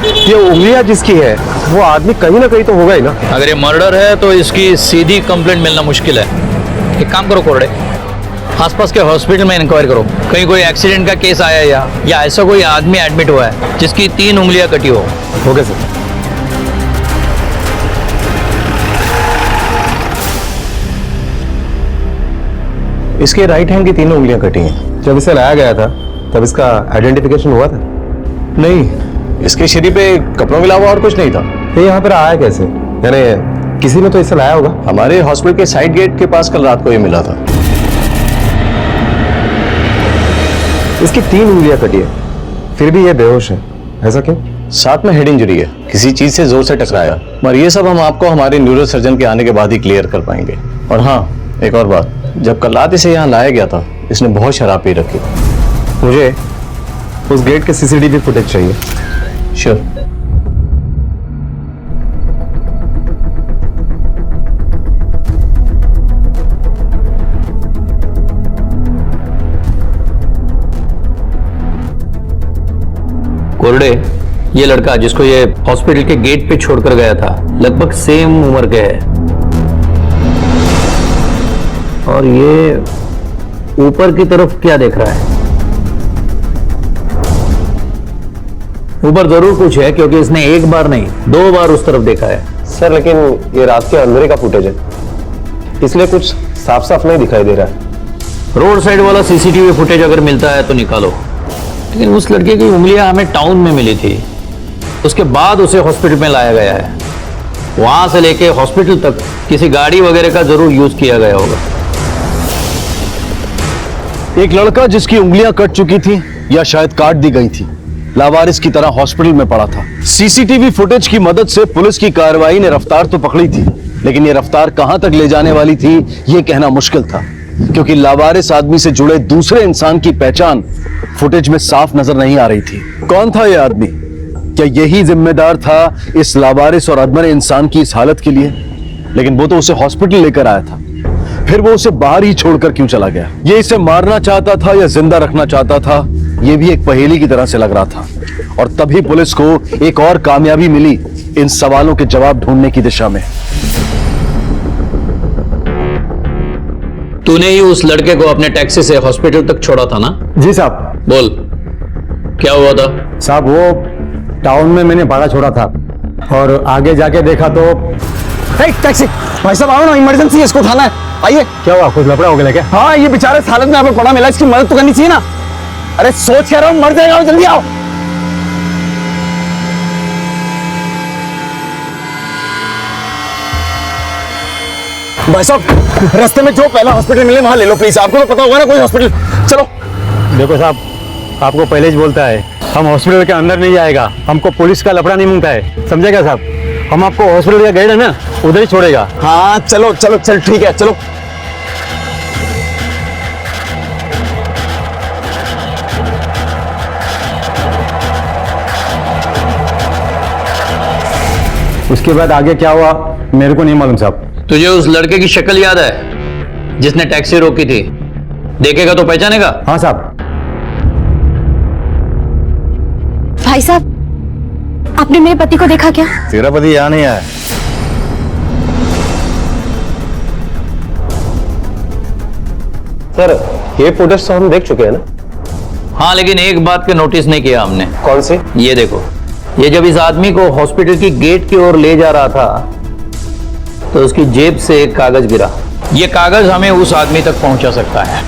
ये उंगलियां जिसकी है वो आदमी कहीं ना कहीं तो होगा ही ना। अगर ये मर्डर है तो इसकी सीधी कंप्लेंट मिलना मुश्किल है। एक काम करो कोरडे, आसपास के हॉस्पिटल में इंक्वायरी करो, कहीं कोई एक्सीडेंट का केस आया या ऐसा कोई आदमी एडमिट हुआ है जिसकी 3 उंगलियां कटी हो। Okay sir. इसके राइट हैंड की 3 उंगलियां कटी हैं। जब इसे लाया गया था तब इसका आइडेंटिफिकेशन हुआ था? नहीं, इसके शरीर पे कपड़ों के अलावा और कुछ नहीं था। ये यहाँ पर आया कैसे? यानी किसी ने तो इसे लाया होगा। हमारे हॉस्पिटल के साइड गेट के पास कल रात को ये मिला था। इसकी 3 उंगलियां कटी है, फिर भी ये बेहोश है। ऐसा क्यों? साथ में हेड इंजरी है, किसी चीज से जोर से टकराया। और ये सब हम आपको हमारे न्यूरो सर्जन के आने के बाद ही क्लियर कर पाएंगे। और हाँ, एक और बात, जब कल रात इसे यहाँ लाया गया था इसने बहुत शराब पी रखी थी। मुझे उस गेट के सीसीटीवी फुटेज चाहिए। श्योर। कोरडे, ये लड़का जिसको ये हॉस्पिटल के गेट पे छोड़कर गया था लगभग सेम उम्र के है। और ये ऊपर की तरफ क्या देख रहा है? ऊपर जरूर कुछ है क्योंकि इसने एक बार नहीं 2 बार उस तरफ देखा है। सर लेकिन ये रात के अंधेरे का फुटेज है, इसलिए कुछ साफ साफ नहीं दिखाई दे रहा है। रोड साइड वाला सीसीटीवी फुटेज अगर मिलता है तो निकालो। लेकिन उस लड़के की उंगलियां हमें टाउन में मिली थी, उसके बाद उसे हॉस्पिटल में लाया गया है। वहां से लेके हॉस्पिटल तक किसी गाड़ी वगैरह का जरूर यूज किया गया होगा। एक लड़का जिसकी उंगलियां कट चुकी थी या शायद काट दी गई थी, लावारिस की तरह हॉस्पिटल में पड़ा था। सीसीटीवी फुटेज की मदद से पुलिस की कार्रवाई ने रफ्तार तो पकड़ी थी, लेकिन ये रफ्तार कहां तक ले जाने वाली थी ये कहना मुश्किल था, क्योंकि लावारिस आदमी से जुड़े दूसरे इंसान की पहचान फुटेज में साफ नजर नहीं आ रही थी। कौन था यह आदमी? क्या यही जिम्मेदार था इस लावारिस और अधमरे इंसान की इस हालत के लिए? लेकिन वो तो उसे हॉस्पिटल लेकर आया था, फिर वो उसे बाहर ही छोड़कर क्यों चला गया? ये इसे मारना चाहता था या जिंदा रखना चाहता था, ये भी एक पहेली की तरह से लग रहा था। और तभी पुलिस को एक और कामयाबी मिली इन सवालों के जवाब ढूंढने की दिशा में। तूने ही उस लड़के को अपने टैक्सी से हॉस्पिटल तक छोड़ा था ना? जी साहब। बोल, क्या हुआ था? साहब वो टाउन में मैंने भाड़ा छोड़ा था और आगे जाके देखा तो टैक्सी भाई साहब आओ ना, इमरजेंसी है, इसको उठाना है। आइए। क्या हुआ, कुछ लफड़ा हो गया क्या? हाँ, ये बेचारे इस हालत में आपको पड़ा मिला, इसकी मदद तो करनी चाहिए ना। अरे सोच कह रहा हूँ, मर जाएगा, जल्दी आओ। भाई साहब रास्ते में जो पहला हॉस्पिटल मिले वहां ले लो प्लीज, आपको तो पता होगा ना कोई हॉस्पिटल। चलो। देखो साहब, आपको पहले ही बोलता है हम हॉस्पिटल के अंदर नहीं जाएगा, हमको पुलिस का लफड़ा नहीं मांगता है, समझेगा साहब? हम आपको हॉस्पिटल का गाइड है ना, उधर ही छोड़ेगा। हाँ चलो चलो चल ठीक है, चलो। उसके बाद आगे क्या हुआ मेरे को नहीं मालूम साहब। तुझे उस लड़के की शक्ल याद है जिसने टैक्सी रोकी थी? देखेगा तो पहचानेगा? हाँ साहब। भाई साहब, आपने मेरे पति को देखा क्या? तेरा पति यहाँ नहीं आया। सर ये फुटेज तो हम देख चुके हैं ना? हाँ, लेकिन एक बात पे नोटिस नहीं किया हमने। कौन सी? ये देखो, ये जब इस आदमी को हॉस्पिटल की गेट की ओर ले जा रहा था तो उसकी जेब से एक कागज गिरा। ये कागज हमें उस आदमी तक पहुंचा सकता है।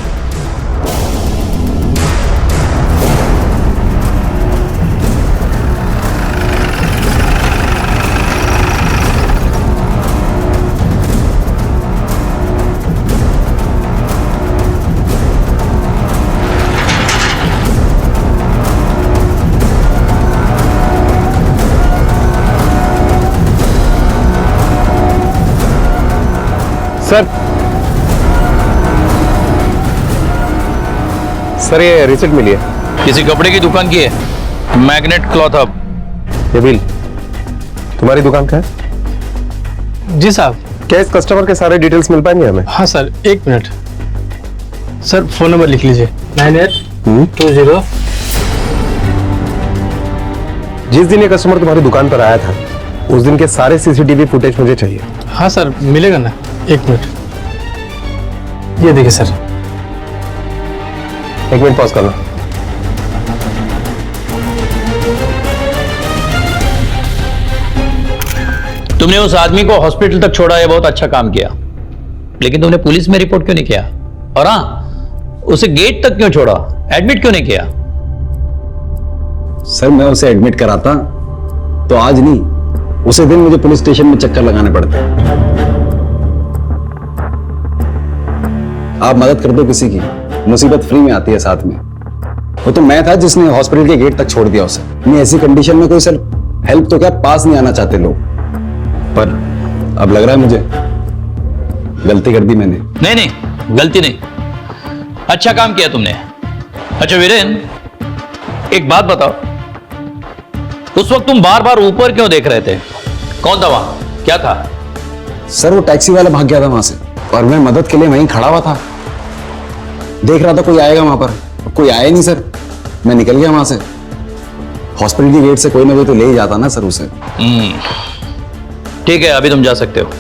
सर ये रिसिप्ट मिली है। किसी कपड़े की दुकान की है, मैग्नेट क्लॉथ हब। ये बिल तुम्हारी दुकान का है? जी साहब। क्या इस कस्टमर के सारे डिटेल्स मिल पाएंगे हमें? हाँ सर, एक मिनट सर, फोन नंबर लिख लीजिए 9820। जिस दिन ये कस्टमर तुम्हारी दुकान पर आया था उस दिन के सारे सीसीटीवी फुटेज मुझे चाहिए। हाँ सर, मिलेगा ना, एक मिनट। ये देखिए सर। एक मिनट पॉज करना। तुमने उस आदमी को हॉस्पिटल तक छोड़ा, ये बहुत अच्छा काम किया, लेकिन तुमने पुलिस में रिपोर्ट क्यों नहीं किया? और हाँ, उसे गेट तक क्यों छोड़ा, एडमिट क्यों नहीं किया? सर मैं उसे एडमिट कराता तो आज नहीं, उसी दिन मुझे पुलिस स्टेशन में चक्कर लगाने पड़ते। आप मदद कर दो किसी की, मुसीबत फ्री में आती है साथ में। वो तो मैं था जिसने हॉस्पिटल के गेट तक छोड़ दिया उसे। नहीं, ऐसी कंडीशन में कोई सर हेल्प तो क्या पास नहीं आना चाहते लोग, पर अब लग रहा है मुझे गलती कर दी मैंने। नहीं नहीं, गलती नहीं, अच्छा काम किया तुमने। अच्छा वीरेन, एक बात बताओ, उस वक्त तुम बार बार ऊपर क्यों देख रहे थे? कौन था वहां, क्या था? सर वो टैक्सी वाला भाग गया था वहां से और मैं मदद के लिए वहीं खड़ा हुआ था, देख रहा था कोई आएगा वहां पर, कोई आया नहीं सर। मैं निकल गया वहां से। हॉस्पिटल की गेट से कोई ना कोई तो ले ही जाता ना सर उसे। ठीक है, अभी तुम जा सकते हो।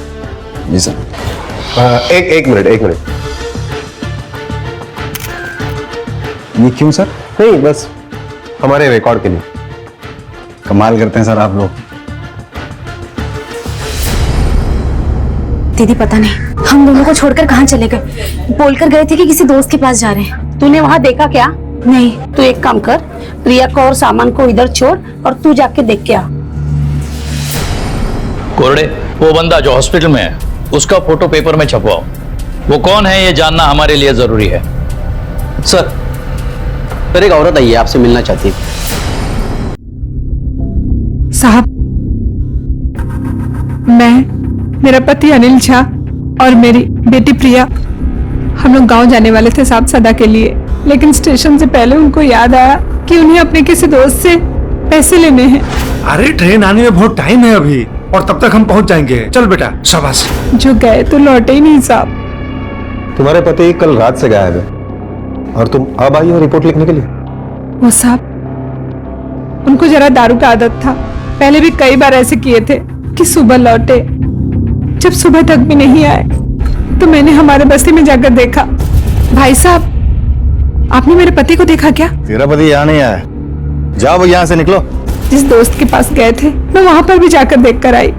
जी सर। एक मिनट। ये क्यों सर? नहीं, बस हमारे रिकॉर्ड के लिए। कमाल करते हैं सर आप लोग। दीदी पता नहीं हम दोनों को छोड़कर कहाँ चले गए। बोलकर गए थे कि किसी दोस्त के पास जा रहे हैं। तूने वहाँ देखा क्या? नहीं। तू एक काम कर, प्रिया को और सामान को इधर छोड़ और तू जाके देख के आ। कोरड़े, वो बंदा जो हॉस्पिटल में है उसका फोटो पेपर में छपवाओ। वो कौन है ये जानना हमारे लिए जरूरी है। सर एक औरत आई है, आपसे मिलना चाहती है। साहब, मैं, मेरा पति अनिल झा और मेरी बेटी प्रिया, हम लोग गांव जाने वाले थे साहब सदा के लिए, लेकिन स्टेशन से पहले उनको याद आया कि उन्हें अपने किसी दोस्त से पैसे लेने हैं। अरे ट्रेन आने में बहुत टाइम है अभी, और तब तक हम पहुंच जाएंगे। चल बेटा, शाबाश। जो गए तो लौटे ही नहीं साहब। तुम्हारे पति कल रात से गायब है और तुम अब आई हो रिपोर्ट लिखने के लिए? वो साहब, उनको जरा दारू का आदत था, पहले भी कई बार ऐसे किए थे कि सुबह लौटे, जब सुबह तक भी नहीं आए तो मैंने हमारे बस्ती में जाकर देखा। भाई साहब, आपने मेरे पति को देखा क्या? तेरा पति यहाँ नहीं आया, जाओ यहाँ से निकलो। जिस दोस्त के पास गए थे मैं वहां पर भी जाकर देख कर आई,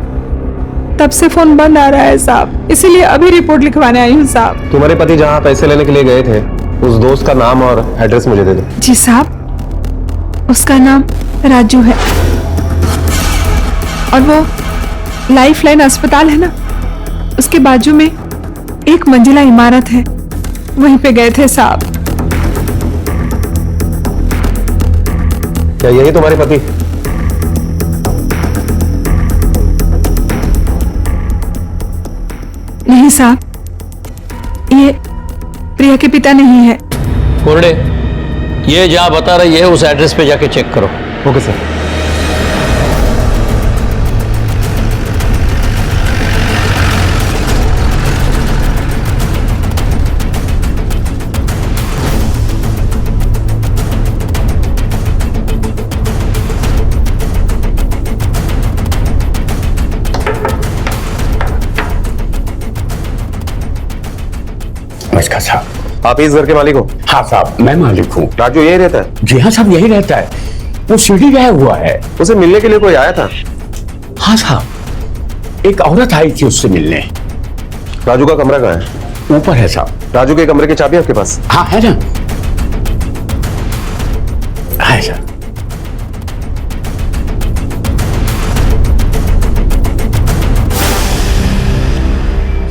तब से फोन बंद आ रहा है साहब, इसीलिए अभी रिपोर्ट लिखवाने आई हूँ साहब। तुम्हारे पति जहाँ पैसे लेने के लिए गए थे उस दोस्त का नाम और एड्रेस मुझे दे दो। जी साहब, उसका नाम राजू है और वो लाइफ लाइन अस्पताल है ना, उसके बाजू में एक मंजिला इमारत है, वहीं पे गए थे साहब। क्या यही तुम्हारे पति? नहीं साहब, ये प्रिया के पिता नहीं है। कोरड़े, ये जहां बता रही है उस एड्रेस पे जाके चेक करो। Okay sir. आप इस घर के मालिक हो? हाँ साहब, मैं मालिक हूँ। राजू यही रहता है? जी हाँ साहब, यही रहता है। वो सीढ़ी गया हुआ है। उसे मिलने के लिए कोई आया था? हाँ साहब, एक औरत आई थी उससे मिलने। राजू का कमरा कहाँ है? ऊपर है साहब। राजू के कमरे की चाबी आपके पास? हाँ है ना, है सर।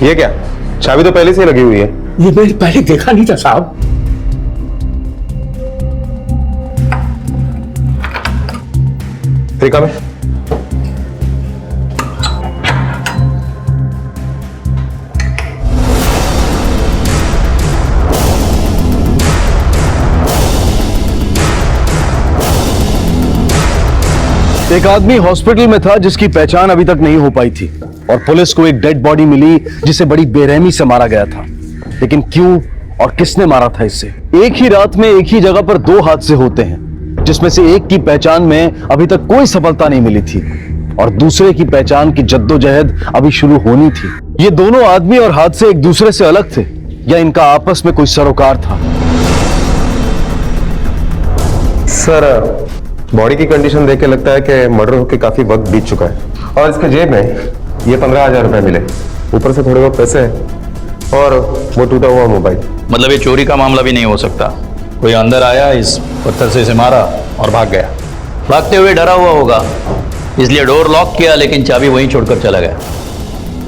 ये क्या, चाबी तो पहले से ही लगी हुई है। ये मैंने पहले देखा नहीं था साहब। तरीका में एक आदमी हॉस्पिटल में था जिसकी पहचान अभी तक नहीं हो पाई थी, और पुलिस को एक डेड बॉडी मिली जिसे बड़ी बेरहमी से मारा गया था। लेकिन क्यों और किसने मारा था इसे? एक ही रात में एक ही जगह पर दो हादसे होते हैं, जिसमें से एक की पहचान में अभी तक कोई सफलता नहीं मिली थी और दूसरे की पहचान की जद्दोजहद अभी शुरू होनी थी। ये दोनों आदमी और हादसे एक दूसरे से अलग थे या इनका आपस में कोई सरोकार था? सर, बॉडी की कंडीशन देख के लगता है कि मर्डर होकर काफी वक्त बीत चुका है और इसके जेब में ये 15,000 रुपए मिले, ऊपर से थोड़े बहुत पैसे हैं और वो टूटा हुआ मोबाइल। मतलब ये चोरी का मामला भी नहीं हो सकता। कोई अंदर आया, इस पत्थर से इसे मारा और भाग गया। भागते हुए डरा हुआ होगा, इसलिए डोर लॉक किया, लेकिन चाबी वहीं छोड़कर चला गया।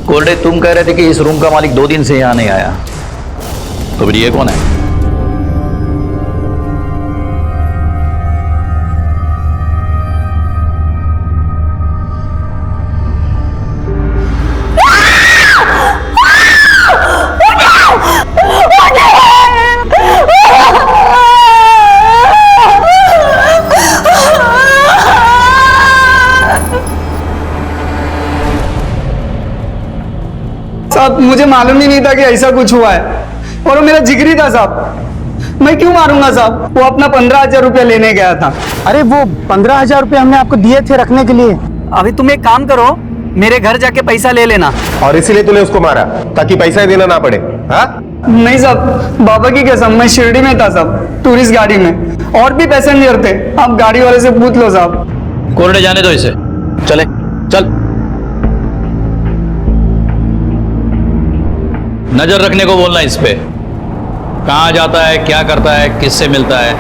कोर्डे, तुम कह रहे थे कि इस रूम का मालिक 2 दिन से यहाँ नहीं आया, तो फिर ये कौन है? साहब, मुझे मालूम ही नहीं था कि ऐसा कुछ हुआ है, और वो मेरा जिगरी था साहब। मैं क्यों मारूंगा साहब? वो अपना 15,000 रुपया लेने गया था। अरे वो 15,000 रुपये हमने आपको दिए थे रखने के लिए। अभी तुम एक काम करो, मेरे घर जाके पैसा ले लेना। और इसीलिए तूने उसको मारा ताकि पैसा ही देना ना पड़े? हाँ? नहीं साहब, बाबा की कसम, मैं शिरडी में था साहब, टूरिस्ट गाड़ी में, और भी पैसेंजर थे। आप गाड़ी वाले से पूछ लो साहब। कोर्डे, जाने दो इसे, चले चल। नजर रखने को बोलना इस पे, कहां जाता है, क्या करता है, किससे मिलता है।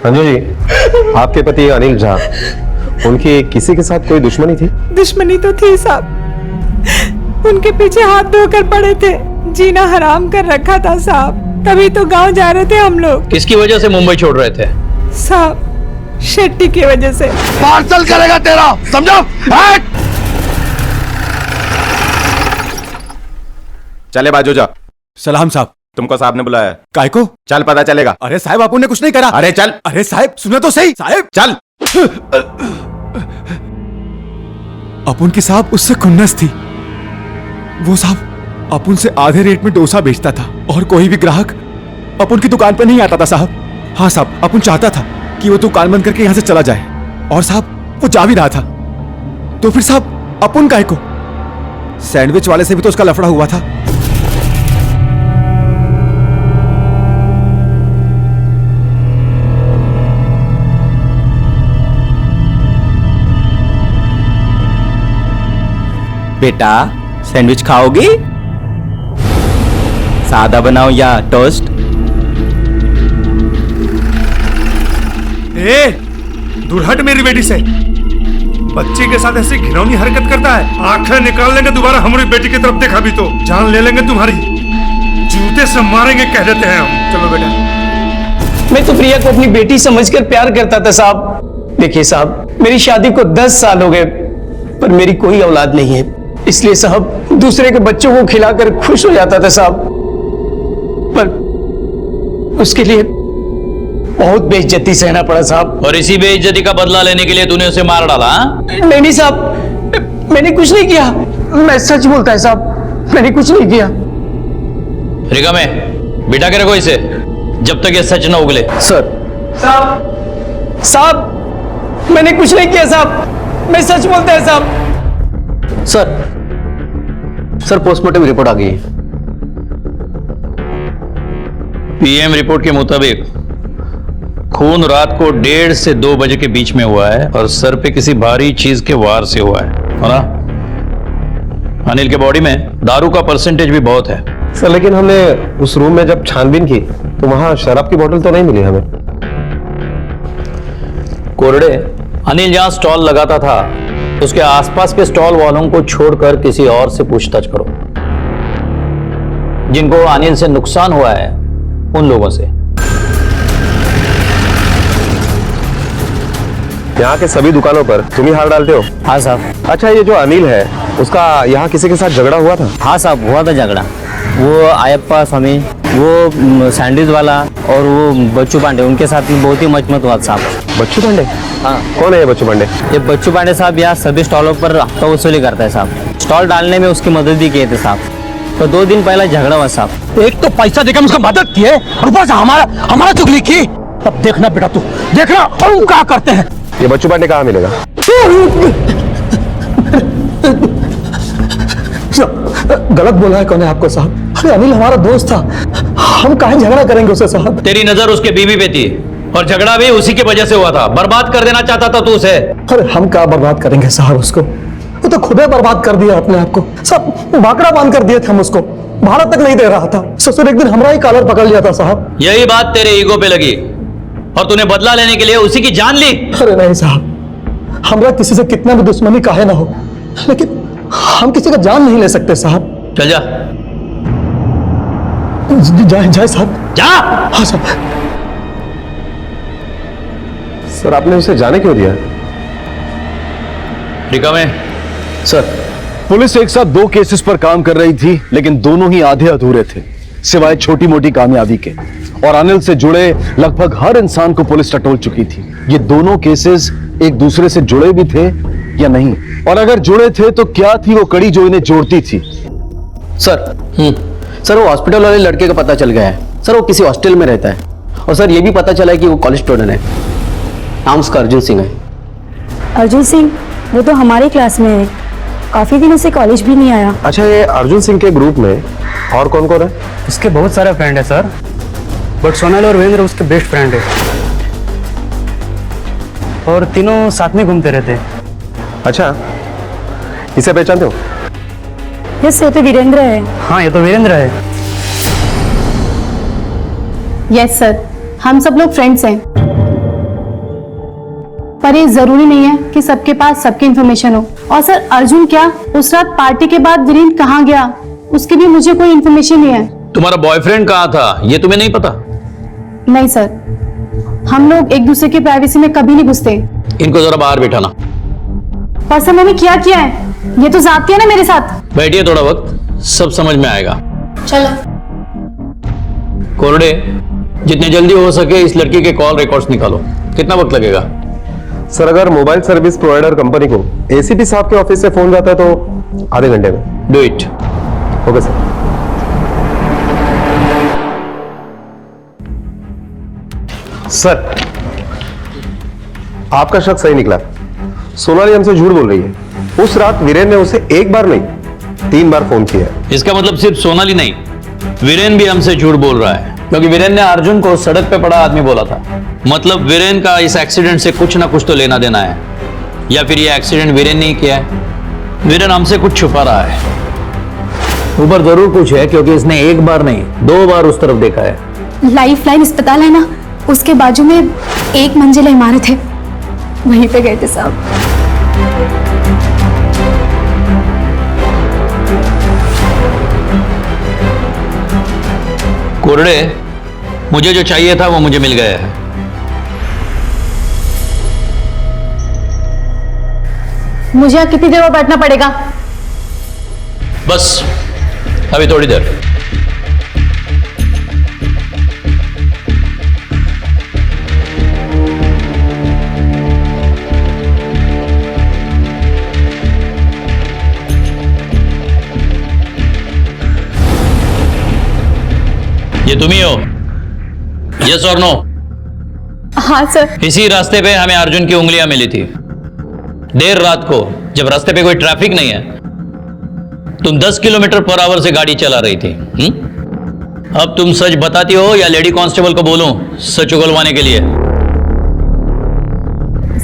अंजू जी, आपके पति अनिल झा, उनकी किसी के साथ कोई दुश्मनी थी? दुश्मनी तो थी साहब, उनके पीछे हाथ धोकर पड़े थे, जीना हराम कर रखा था साहब। तभी तो गांव जा रहे थे हम लोग। किसकी वजह से मुंबई छोड़ रहे थे? साहब, शेट्टी की वजह से। पार्सल करेगा तेरा, समझो? चले बाजू जा। सलाम साहब। तुमको साहब ने बुलाया। काय को? चल, पता चलेगा। अरे साहब, आपने कुछ नहीं करा। अरे चल। अरे साहब, सुनो तो सही। साहब चल। अपुन की साहब उससे खुन्नस थी। वो साहब अपुन से आधे रेट में डोसा बेचता था और कोई भी ग्राहक अपुन की दुकान पर नहीं आता था साहब। हाँ साहब, अपुन चाहता था कि वो दुकान बंद करके यहां से चला जाए, और साहब वो जा भी रहा था। तो फिर साहब अपुन काय को? सैंडविच वाले से भी तो उसका लफड़ा हुआ था। बेटा, सैंडविच खाओगी? सादा बनाओ या टोस्ट? दूर हट मेरी बेटी से। बच्चे के साथ ऐसी घिनौनी हरकत करता है। आंखें निकाल लेंगे दोबारा हमारी बेटी की तरफ देखा भी तो जान ले लेंगे तुम्हारी। जूते से मारेंगे कह देते हैं हम। चलो बेटा। मैं तो प्रिया को अपनी बेटी समझकर प्यार करता था साहब। देखिए साहब, मेरी शादी को 10 साल हो गए, पर मेरी कोई औलाद नहीं है, इसलिए साहब दूसरे के बच्चों को खिलाकर खुश हो जाता था साहब। पर उसके लिए बहुत बेइज्जती सहना पड़ा साहब। और इसी बेइज्जती का बदला लेने के लिए तूने उसे मार डाला? नहीं साहब, मैंने कुछ नहीं किया। मैं सच बोलता है साहब, मैंने कुछ नहीं किया। रिका में बिठा के रखो इसे जब तक ये सच न उगले। सर। साहब, मैंने कुछ नहीं किया साहब, मैं सच बोलता है साहब। सर, पोस्टमार्टम रिपोर्ट आ गई है। पीएम रिपोर्ट के मुताबिक खून रात को 1:30 से 2 बजे के बीच में हुआ है और सर पे किसी भारी चीज के वार से हुआ है ना? अनिल के बॉडी में दारू का परसेंटेज भी बहुत है। सर लेकिन हमने उस रूम में जब छानबीन की तो वहां शराब की बोतल तो नहीं मिली हमें। कोरडे, अनिल जहां स्टॉल लगाता था उसके आसपास के स्टॉल वालों को छोड़कर किसी और से पूछताछ करो, जिनको अनिल से नुकसान हुआ है उन लोगों से। यहाँ के सभी दुकानों पर तुम ही हार डालते हो? हाँ साहब। अच्छा, ये जो अनिल है उसका यहाँ किसी के साथ झगड़ा हुआ था? हाँ साहब, हुआ था झगड़ा। वो आयप्पा स्वामी, वो सैंडविच वाला और वो बच्चू पांडे, उनके साथ बहुत ही मचमत हुआ साहब। बच्चू पांडे? हाँ। कौन है ये बच्चू पांडे? ये बच्चू पांडे साहब यहाँ सभी स्टॉलों पर हफ्ता वसूली करता है साहब। स्टॉल डालने में उसकी मदद भी किए थे साहब। तो 2 दिन पहले झगड़ा हुआ साहब। एक तो पैसा देकर उसका मदद किए और ऊपर से हमारा चुगली की। अब देखना बेटा, तू देखना और क्या करते हैं। ये बच्चू पांडे कहाँ मिलेगा? गलत बोला है कौन है आपको साहब? अरे अनिल हमारा दोस्त था, हम काहे झगड़ा करेंगे उससे साहब? तेरी नजर उसके बीवी पे थी और झगड़ा भी उसी की वजह से हुआ था। बर्बाद कर देना चाहता था तू उसे। अरे हम क्या बर्बाद करेंगे साहब उसको? वो तो खुद ही बर्बाद कर दिया अपने आप को। सब बाकड़ा बांध कर दिए थे हम उसको, भारत तक नहीं दे रहा था। ससुर एक दिन हमारा ही कॉलर पकड़ लिया था साहब। यही बात तेरे ईगो पे लगी और तूने बदला लेने के लिए उसी की जान ली। अरे नहीं साहब, हमरा किसी से कितना भी दुश्मनी काहे ना हो, लेकिन हम किसी का जान नहीं ले सकते साहब। चल जा। जाए साहब, जा। हाँ साहब। सर आपने उसे जाने क्यों दिया? रिका में सर, पुलिस एक साथ 2 केसेस पर काम कर रही थी, लेकिन दोनों ही आधे अधूरे थे सिवाय छोटी मोटी कामयाबी के। और अनिल से जुड़े लगभग हर इंसान को पुलिस टटोल चुकी थी। ये दोनों केसेस एक दूसरे से जुड़े भी थे या नहीं, और अगर जुड़े थे तो क्या थी वो कड़ी जो इन्हें जोड़ती थी? सर वो हॉस्पिटल वाले लड़के का पता चल गया है सर। वो किसी हॉस्टल में रहता है और सर ये भी पता चला है कि वो कॉलेज स्टूडेंट है। नाम उसका अर्जुन सिंह है। अर्जुन सिंह? वो तो हमारी क्लास में है, काफी दिनों से कॉलेज भी नहीं आया। अच्छा, ये अर्जुन सिंह के ग्रुप में और कौन कौन है? उसके बहुत सारे फ्रेंड है सर, बट सोनल और वीरेंद्र उसके बेस्ट फ्रेंड है और तीनों साथ में घूमते रहते हैं। अच्छा, इसे पहचानते हो? यस, ये तो वीरेंद्र है। हाँ, ये तो वीरेंद्र है। यस सर, हम सब लोग फ्रेंड्स हैं, पर ये जरूरी नहीं है कि सबके पास सबकी इंफॉर्मेशन हो। और सर अर्जुन क्या, उस रात पार्टी के बाद वीरेंद्र कहाँ गया उसकी भी मुझे कोई इंफॉर्मेशन नहीं है। तुम्हारा बॉयफ्रेंड कहाँ था ये तुम्हें नहीं पता? नहीं सर, हम लोग एक दूसरे की प्राइवेसी में कभी नहीं घुसते। इनको जरा बाहर बिठाना। पर सर मैंने क्या किया है? ये तो जाती है ना मेरे साथ। बैठिए थोड़ा वक्त, सब समझ में आएगा। चलो। कोरडे, जितने जल्दी हो सके इस लड़की के कॉल रिकॉर्ड्स निकालो। कितना वक्त लगेगा? सर अगर मोबाइल सर्विस प्रोवाइडर कंपनी को एसीपी साहब के ऑफिस से फोन जाता है तो आधे घंटे में। Do it. Okay sir. Sir आपका शक सही निकला, सोनाली हमसे झूठ बोल रही है। उस रात वीरेन ने उसे एक बार नहीं 3 बार फोन किया है। इसका मतलब सिर्फ सोनाली नहीं, वीरेन भी हमसे झूठ बोल रहा है, क्योंकि वीरेन ने अर्जुन को सड़क पे पड़ा आदमी बोला था। मतलब वीरेन का इस एक्सीडेंट से कुछ ना कुछ तो लेना देना है, या फिर ये एक्सीडेंट वीरेन ने किया है। वीरेन हमसे कुछ छुपा रहा है। ऊपर जरूर कुछ है, क्योंकि इसने 1 बार नहीं 2 बार उस तरफ देखा है। लाइफ लाइन अस्पताल है ना, उसके बाजू में 1 मंजिला इमारत है, वहीं पे गए थे साहब। कोरडे, मुझे जो चाहिए था वो मुझे मिल गया है। मुझे यहाँ कितनी देर और बैठना पड़ेगा? बस अभी थोड़ी देर। ये तुम ही हो? यस और नो? हाँ सर। इसी रास्ते पे हमें अर्जुन की उंगलियां मिली थी देर रात को, जब रास्ते पे कोई ट्रैफिक नहीं है। तुम 10 किलोमीटर पर आवर से गाड़ी चला रही थी। अब तुम सच बताती हो या लेडी कांस्टेबल को बोलूं सच उगलवाने के लिए?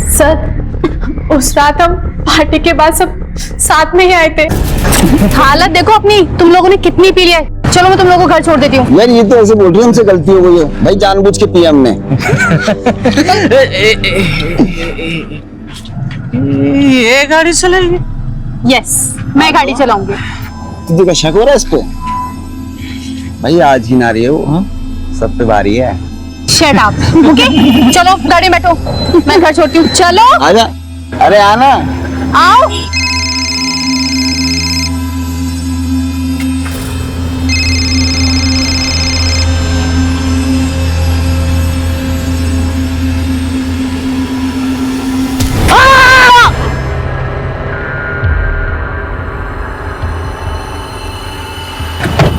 सर उस रात हम पार्टी के बाद सब साथ में ही आए थे। हालत देखो अपनी, तुम लोगों ने कितनी पी लिया है। चलो मैं तुम लोगों को घर छोड़ देती हूँ। यार ये तो ऐसे बोल रही है, हमसे गलती हो गई है भाई, जानबूझ के पिया हमने। ये गाड़ी चलाएगी? यस, मैं गाड़ी चलाऊंगी। तुझे का शक हो रहा है इस पे? भाई आज ही ना रही है वो, सब पे बारी है। Shut up, okay? चलो गाड़ी में बैठो, मैं घर छोड़ती हूँ। चलो आजा। अरे आना। आओ।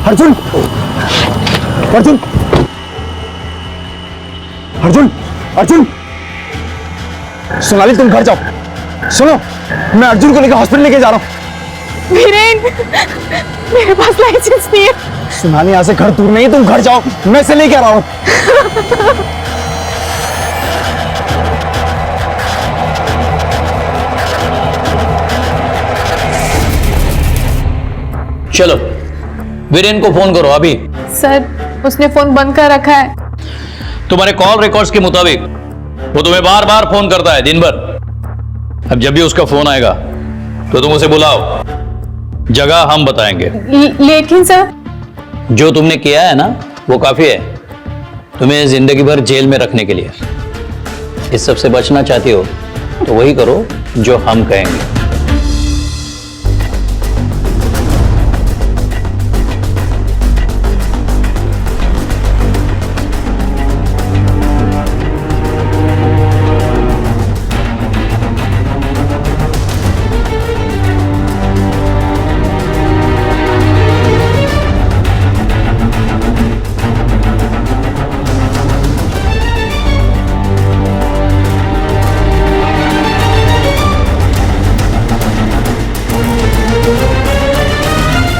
अर्जुन, अर्जुन, अर्जुन, अर्जुन, सोनाली तुम घर जाओ। सुनो, मैं अर्जुन को लेकर हॉस्पिटल लेके जा रहा हूँ। वीरेंद्र, मेरे पास लाइसेंस नहीं है। सोनाली यहाँ से घर दूर नहीं है, तुम घर जाओ, मैं इसे लेके आ रहा हूँ। चलो वीरेन को फोन करो अभी। सर उसने फोन बंद कर रखा है। तुम्हारे कॉल रिकॉर्ड्स के मुताबिक वो तुम्हें बार बार फोन करता है दिन भर। अब जब भी उसका फोन आएगा तो तुम उसे बुलाओ, जगह हम बताएंगे। लेकिन सर जो तुमने किया है ना वो काफी है तुम्हें जिंदगी भर जेल में रखने के लिए। इस सब से बचना चाहती हो तो वही करो जो हम कहेंगे।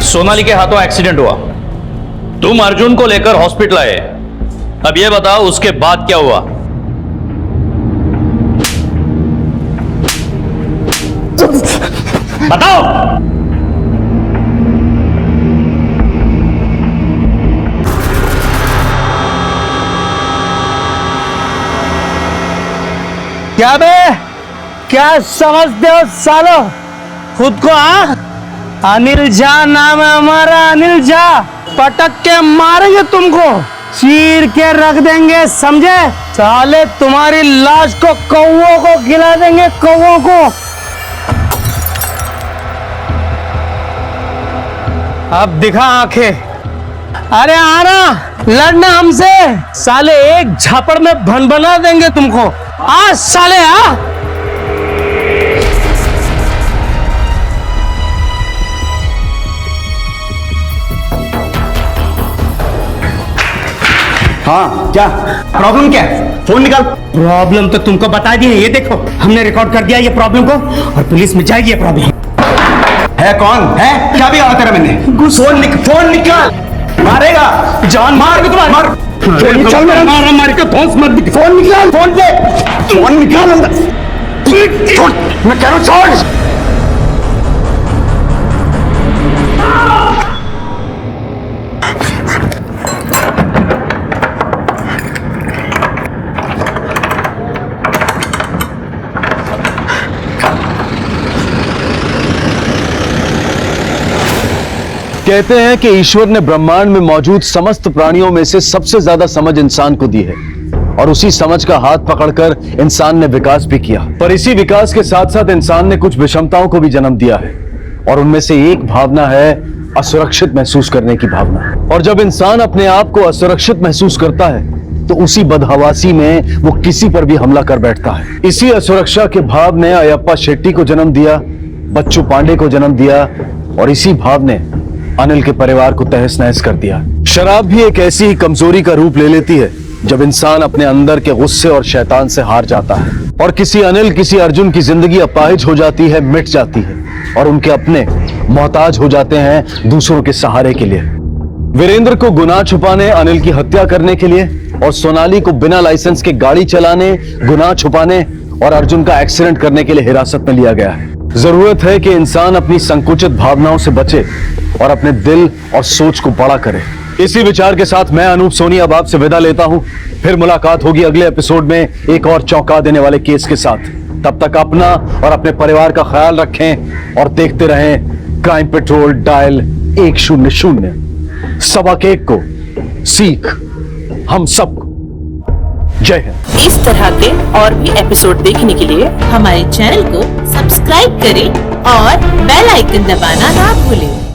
सोनाली के हाथों एक्सीडेंट हुआ, तुम अर्जुन को लेकर हॉस्पिटल आए। अब यह बताओ उसके बाद क्या हुआ? बताओ। क्या बे, क्या समझते हो सालो खुद को? अनिल झा नाम है हमारा, अनिल झा। पटक के मारेंगे तुमको, चीर के रख देंगे, समझे? साले तुम्हारी लाश को कौओं को खिला देंगे, कौओं को। अब दिखा आंखें। अरे आना, लड़ना हमसे। साले एक झापड़ में भन-भना देंगे तुमको। आ साले आ। हाँ क्या प्रॉब्लम क्या है? फोन निकाल। प्रॉब्लम तो तुमको बता दी है, ये देखो हमने रिकॉर्ड कर दिया ये प्रॉब्लम को, और पुलिस में जाएगी ये प्रॉब्लम। है कौन है? क्या भी तेरा मैंने? फोन निकाल। मारेगा, जान मार के तुम्हारे। मार चल मेरा, मार मार के धौंस मत। फोन निकाल, फोन दे, फोन निकाल अंदर। मैं कह रहा हूँ छोड़। कहते हैं कि ईश्वर ने ब्रह्मांड में मौजूद समस्त प्राणियों में से सबसे ज्यादा समझ इंसान को दी है, और उसी समझ का हाथ पकड़कर इंसान ने विकास भी किया। पर इसी विकास के साथ साथ इंसान ने कुछ विषमताओं को भी जन्म दिया है, और उनमें से एक भावना है असुरक्षित महसूस करने की भावना। और जब इंसान अपने आप को असुरक्षित महसूस करता है तो उसी बदहवासी में वो किसी पर भी हमला कर बैठता है। इसी असुरक्षा के भाव ने अयप्पा शेट्टी को जन्म दिया, बच्चू पांडे को जन्म दिया, और इसी भाव ने अनिल के परिवार को तहस नहस कर दिया। शराब भी एक ऐसी ही कमजोरी का रूप ले लेती है जब इंसान अपने अंदर के गुस्से और शैतान से हार जाता है, और किसी अनिल किसी अर्जुन की जिंदगी अपाहिज हो जाती है, मिट जाती है, और उनके अपने मोहताज हो जाते हैं दूसरों के सहारे के लिए। वीरेंद्र को गुनाह छुपाने, अनिल की हत्या करने के लिए, और सोनाली को बिना लाइसेंस के गाड़ी चलाने, गुनाह छुपाने और अर्जुन का एक्सीडेंट करने के लिए हिरासत में लिया गया है। जरूरत है कि इंसान अपनी संकुचित भावनाओं से बचे और अपने दिल और सोच को बड़ा करे। इसी विचार के साथ मैं अनूप सोनी अब आपसे विदा लेता हूं। फिर मुलाकात होगी अगले एपिसोड में एक और चौंका देने वाले केस के साथ। तब तक अपना और अपने परिवार का ख्याल रखें और देखते रहें क्राइम पेट्रोल डायल 100। सबक एक को सीख हम सबको। जय हिंद। इस तरह के और भी एपिसोड देखने के लिए हमारे चैनल को सब्सक्राइब करें और बेल आइकन दबाना ना भूलें।